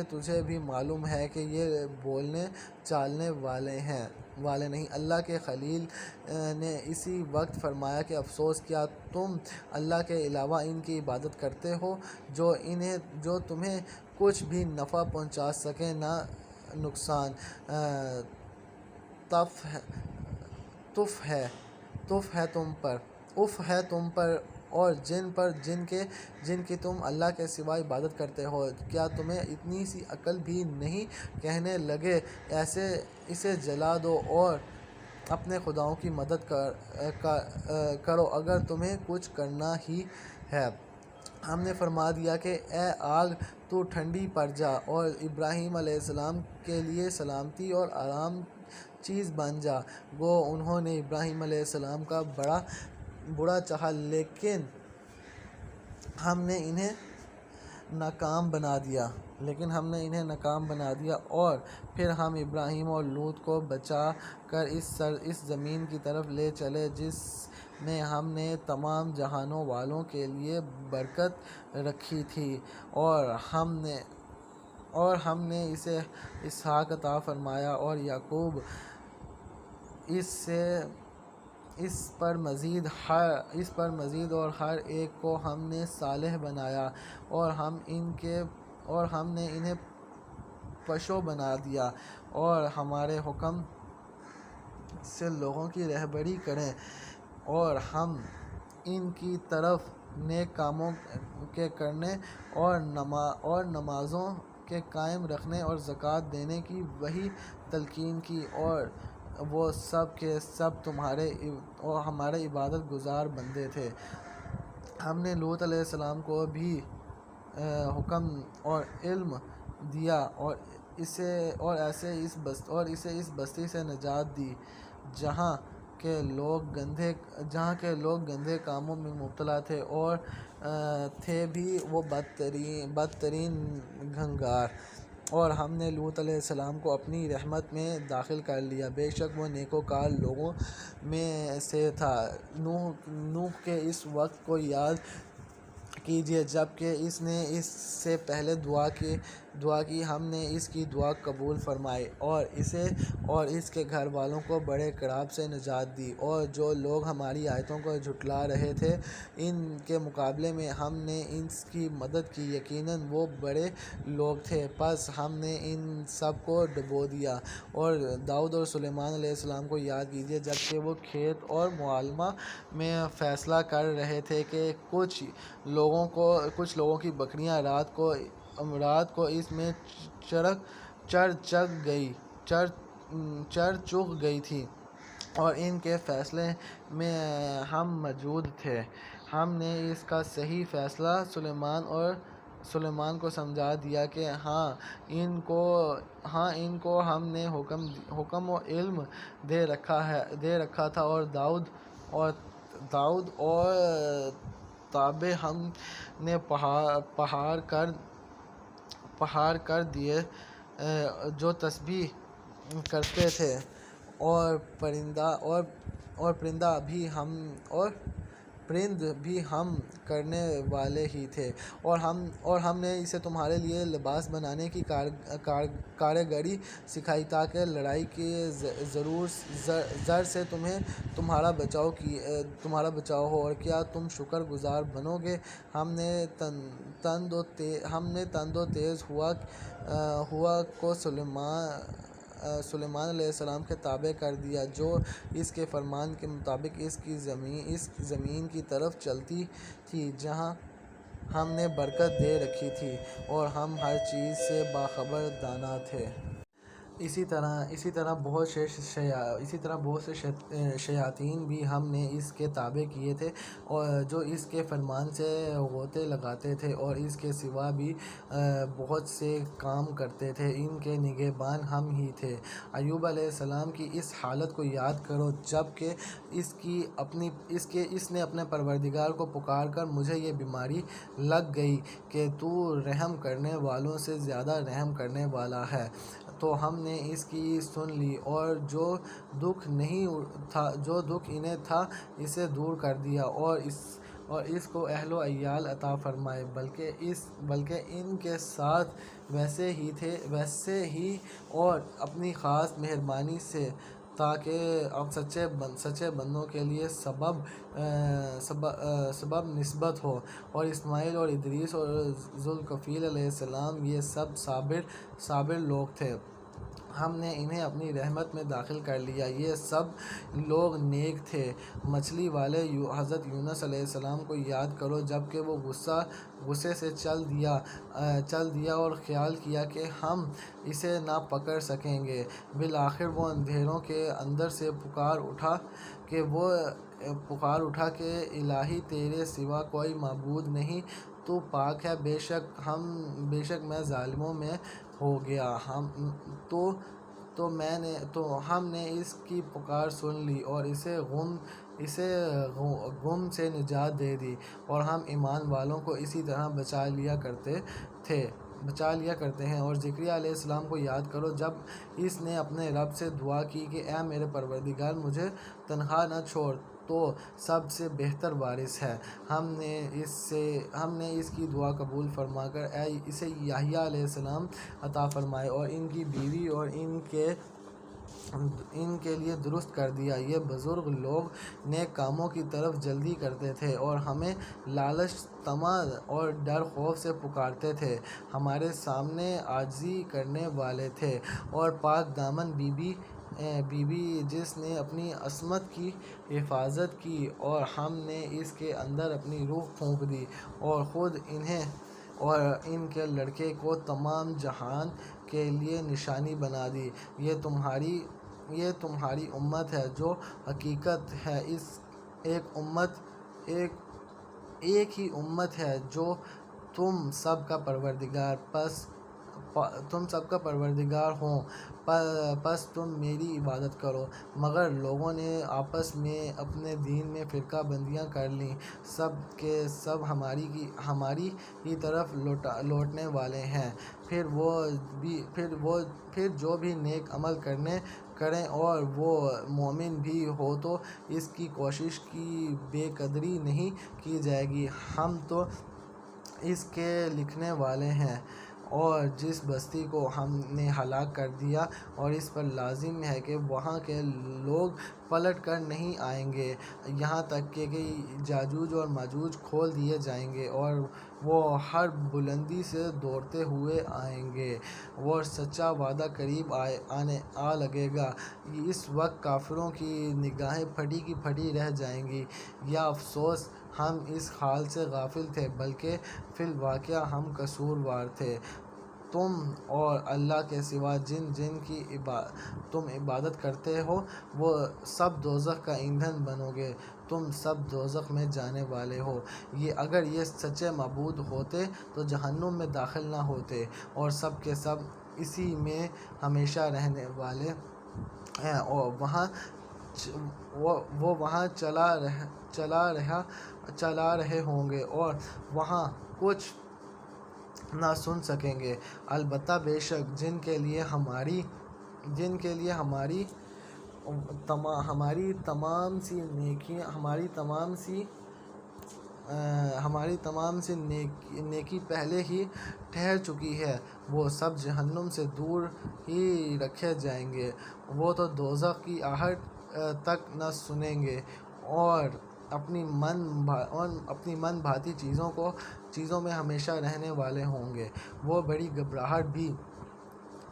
تجھے بھی معلوم ہے کہ یہ بولنے چالنے والے نہیں۔ اللہ کے خلیل نے اسی وقت فرمایا کہ افسوس، کیا تم اللہ کے علاوہ ان کی عبادت کرتے ہو جو تمہیں کچھ بھی نفع پہنچا سکے نہ نقصان؟ تف ہے تم پر اور جن کی تم اللہ کے سوا عبادت کرتے ہو، کیا تمہیں اتنی سی عقل بھی نہیں؟ کہنے لگے اسے جلا دو اور اپنے خداؤں کی مدد کرو اگر تمہیں کچھ کرنا ہی ہے۔ ہم نے فرما دیا کہ اے آگ تو ٹھنڈی پڑ جا اور ابراہیم علیہ السلام کے لیے سلامتی اور آرام چیز بن جا۔ گو انہوں نے ابراہیم علیہ السلام کا برا چاہا لیکن ہم نے انہیں ناکام بنا دیا اور پھر ہم ابراہیم اور لوط کو بچا کر اس زمین کی طرف لے چلے جس میں ہم نے تمام جہانوں والوں کے لیے برکت رکھی تھی، اور ہم نے اسے اسحاق عطا فرمایا اور یعقوب۔ اس پر مزید اور ہر ایک کو ہم نے صالح بنایا اور ہم نے انہیں پشو بنا دیا اور ہمارے حکم سے لوگوں کی رہبری کریں، اور ہم ان کی طرف نیک کاموں کے کرنے اور نمازوں کے قائم رکھنے اور زکوٰۃ دینے کی وہی تلقین کی، اور وہ سب کے سب ہمارے عبادت گزار بندے تھے۔ ہم نے لوط علیہ السلام کو بھی حکم اور علم دیا اور اسے اس بستی سے نجات دی جہاں کے لوگ گندے کاموں میں مبتلا تھے اور تھے بھی وہ بدترین گنہگار، اور ہم نے لوط علیہ السلام کو اپنی رحمت میں داخل کر لیا، بے شک وہ نیکوکار لوگوں میں سے تھا۔ نوح کے اس وقت کو یاد کیجیے جب کہ اس نے اس سے پہلے دعا کی، ہم نے اس کی دعا قبول فرمائی اور اسے اور اس کے گھر والوں کو بڑے کراب سے نجات دی، اور جو لوگ ہماری آیتوں کو جھٹلا رہے تھے ان کے مقابلے میں ہم نے ان کی مدد کی، یقیناً وہ بڑے لوگ تھے۔ پس ہم نے ان سب کو ڈبو دیا۔ اور داؤد اور سلیمان علیہ السلام کو یاد کیجیے جب کہ وہ کھیت اور معاملہ میں فیصلہ کر رہے تھے کہ کچھ لوگوں کی بکریاں رات کو اس میں چر چگ گئی تھیں اور ان کے فیصلے میں ہم موجود تھے۔ ہم نے اس کا صحیح فیصلہ سلیمان کو سمجھا دیا کہ ہاں ان کو ہم نے حکم و علم دے رکھا تھا، اور داؤد اور تابع ہم نے پہاڑ کر دیے جو تسبیح کرتے تھے، اور پرند بھی ہم کرنے والے ہی تھے، اور ہم نے اسے تمہارے لیے لباس بنانے کی کاریگری سکھائی تاکہ لڑائی کے زر سے تمہارا بچاؤ ہو، اور کیا تم شکر گزار بنو گے؟ ہم نے تند و تیز ہوا کو سلیمان علیہ السلام کے تابع کر دیا جو اس کے فرمان کے مطابق اس زمین کی طرف چلتی تھی جہاں ہم نے برکت دے رکھی تھی، اور ہم ہر چیز سے باخبر دانا تھے۔ اسی طرح بہت سے شیاطین بھی ہم نے اس کے تابع کیے تھے جو اس کے فرمان سے غوطے لگاتے تھے اور اس کے سوا بھی بہت سے کام کرتے تھے، ان کے نگہبان ہم ہی تھے۔ ایوب علیہ السلام کی اس حالت کو یاد کرو جب کہ اس نے اپنے پروردگار کو پکار کر مجھے یہ بیماری لگ گئی کہ تو رحم کرنے والوں سے زیادہ رحم کرنے والا ہے، تو ہم نے اس کی سن لی اور جو دکھ انہیں تھا اسے دور کر دیا، اور اس کو اہل و عیال عطا فرمائے، بلکہ ان کے ساتھ ویسے ہی اور اپنی خاص مہربانی سے، تاکہ اب سچے بندوں کے لیے سبب نسبت ہو۔ اور اسماعیل اور ادریس اور ذوالکفیل علیہ السلام یہ سب صابر لوگ تھے، ہم نے انہیں اپنی رحمت میں داخل کر لیا، یہ سب لوگ نیک تھے۔ مچھلی والے حضرت یونس علیہ السلام کو یاد کرو، جب کہ وہ غصے سے چل دیا اور خیال کیا کہ ہم اسے نہ پکڑ سکیں گے، بالآخر وہ اندھیروں کے اندر سے پکار اٹھا کہ الہی تیرے سوا کوئی معبود نہیں، تو پاک ہے، بے شک میں ظالموں میں ہو گیا۔ تو ہم نے اس کی پکار سن لی اور اسے غم سے نجات دے دی، اور ہم ایمان والوں کو اسی طرح بچا لیا کرتے ہیں۔ اور زکریا علیہ السلام کو یاد کرو، جب اس نے اپنے رب سے دعا کی کہ اے میرے پروردگار مجھے تنہا نہ چھوڑ، تو سب سے بہتر وارث ہے، ہم نے اس کی دعا قبول فرما کر اسے یحییٰ علیہ السلام عطا فرمائے اور ان کی بیوی اور ان کے لیے درست کر دیا۔ یہ بزرگ لوگ نیک کاموں کی طرف جلدی کرتے تھے اور ہمیں لالچ، طمع اور ڈر خوف سے پکارتے تھے، ہمارے سامنے عاجزی کرنے والے تھے۔ اور پاک دامن بی بی جس نے اپنی عصمت کی حفاظت کی اور ہم نے اس کے اندر اپنی روح پھونک دی، اور خود انہیں اور ان کے لڑکے کو تمام جہان کے لیے نشانی بنا دی۔ یہ تمہاری امت ہے، جو حقیقت ہے ایک ہی امت ہے، جو تم سب کا پروردگار ہوں، پس تم میری عبادت کرو۔ مگر لوگوں نے آپس میں اپنے دین میں فرقہ بندیاں کر لیں، سب کے سب ہماری ہی طرف لوٹنے والے ہیں۔ پھر جو بھی نیک عمل کریں اور وہ مومن بھی ہو تو اس کی کوشش کی بے قدری نہیں کی جائے گی، ہم تو اس کے لکھنے والے ہیں۔ اور جس بستی کو ہم نے ہلاک کر دیا، اور اس پر لازم ہے کہ وہاں کے لوگ پلٹ کر نہیں آئیں گے، یہاں تک کہ یاجوج اور ماجوج کھول دیے جائیں گے، اور وہ ہر بلندی سے دوڑتے ہوئے آئیں گے، اور سچا وعدہ قریب آ لگے گا۔ اس وقت کافروں کی نگاہیں پھٹی کی پھٹی رہ جائیں گی، یا افسوس ہم اس حال سے غافل تھے، بلکہ فی الواقع ہم قصوروار تھے۔ تم اور اللہ کے سوا جن کی تم عبادت کرتے ہو، وہ سب دوزخ کا ایندھن بنو گے، تم سب دوزخ میں جانے والے ہو۔ اگر یہ سچے معبود ہوتے تو جہنم میں داخل نہ ہوتے، اور سب کے سب اسی میں ہمیشہ رہنے والے ہیں، اور وہ وہاں چلا رہے ہوں گے اور وہاں کچھ نہ سن سکیں گے، البتہ بے شک جن کے لیے ہماری تمام سی نیکی پہلے ہی ٹھہر چکی ہے، وہ سب جہنم سے دور ہی رکھے جائیں گے، وہ تو دوزخ کی آہٹ تک نہ سنیں گے، اور اپنی من بھاتی چیزوں میں ہمیشہ رہنے والے ہوں گے۔ وہ بڑی گھبراہٹ بھی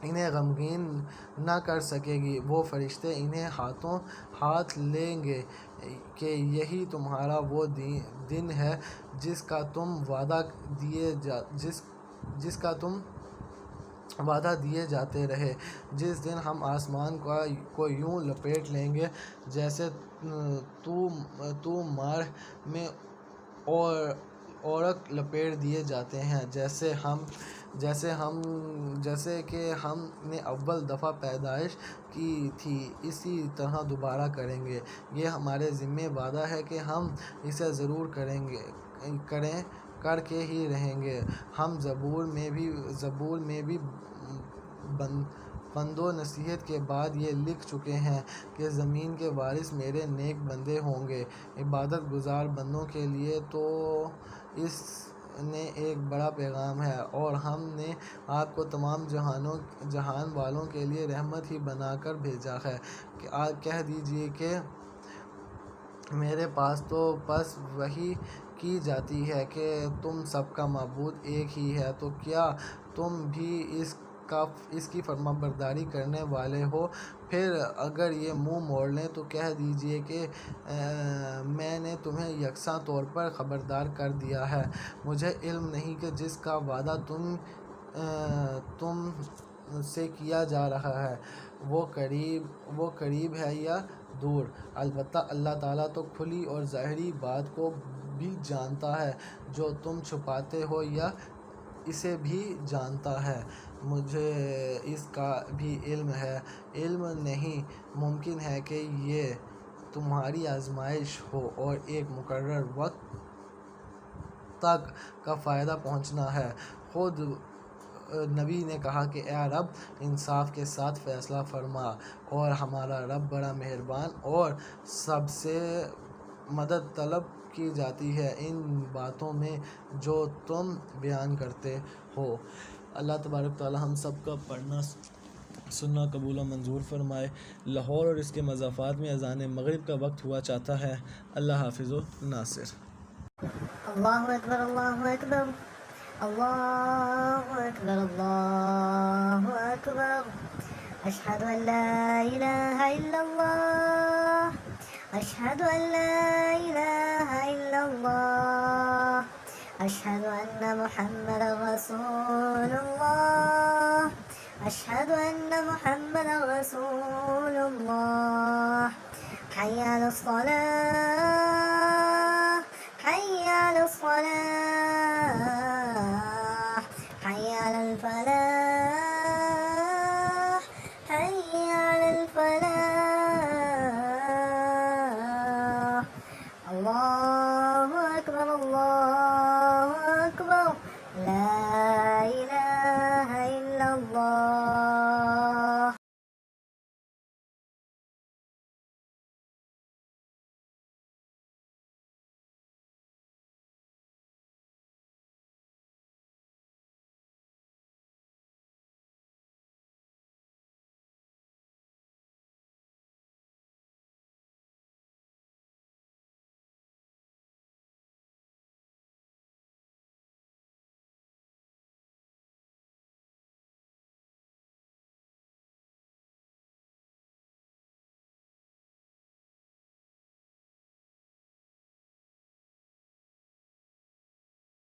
انہیں غمگین نہ کر سکے گی، وہ فرشتے انہیں ہاتھ لیں گے کہ یہی تمہارا وہ دن ہے جس کا تم وعدہ دیے جاتے رہے، جس دن ہم آسمان کو یوں لپیٹ لیں گے جیسے مار میں اورک لپیٹ دیے جاتے ہیں، جیسے کہ ہم نے اول دفعہ پیدائش کی تھی اسی طرح دوبارہ کریں گے۔ یہ ہمارے ذمہ وعدہ ہے کہ ہم اسے ضرور کر کے ہی رہیں گے۔ ہم زبور میں بھی پند و نصیحت کے بعد یہ لکھ چکے ہیں کہ زمین کے وارث میرے نیک بندے ہوں گے۔ عبادت گزار بندوں کے لیے تو اس نے ایک بڑا پیغام ہے، اور ہم نے آپ کو تمام جہان والوں کے لیے رحمت ہی بنا کر بھیجا ہے۔ کہہ دیجئے کہ میرے پاس تو بس وحی کی جاتی ہے کہ تم سب کا معبود ایک ہی ہے، تو کیا تم بھی اس کی فرما برداری کرنے والے ہو؟ پھر اگر یہ منہ موڑ لیں تو کہہ دیجئے کہ میں نے تمہیں یکساں طور پر خبردار کر دیا ہے۔ مجھے علم نہیں کہ جس کا وعدہ تم سے کیا جا رہا ہے وہ قریب ہے یا دور، البتہ اللہ تعالیٰ تو کھلی اور ظاہری بات کو بھی جانتا ہے، جو تم چھپاتے ہو یا اسے بھی جانتا ہے۔ مجھے اس کا بھی علم ہے۔ علم نہیں ممکن ہے کہ یہ تمہاری آزمائش ہو اور ایک مقرر وقت تک کا فائدہ پہنچنا ہے۔ خود نبی نے کہا کہ اے رب انصاف کے ساتھ فیصلہ فرما، اور ہمارا رب بڑا مہربان اور سب سے مدد طلب کی جاتی ہے ان باتوں میں جو تم بیان کرتے ہو۔ اللہ تبارک تعالی ہم سب کا پڑھنا سننا قبول و منظور فرمائے۔ لاہور اور اس کے مضافات میں اذان مغرب کا وقت ہوا چاہتا ہے۔ اللہ حافظ و ناصر۔ اللہ اکبر، اللہ اکبر، اللہ اکبر، اللہ اکبر، اشہد ان لا الہ الا اللہ، اشہد ان لا الہ الا اللہ، اشہد ان محمد رسول اللہ، اشہد ان محمد رسول اللہ، حی علی الصلاۃ،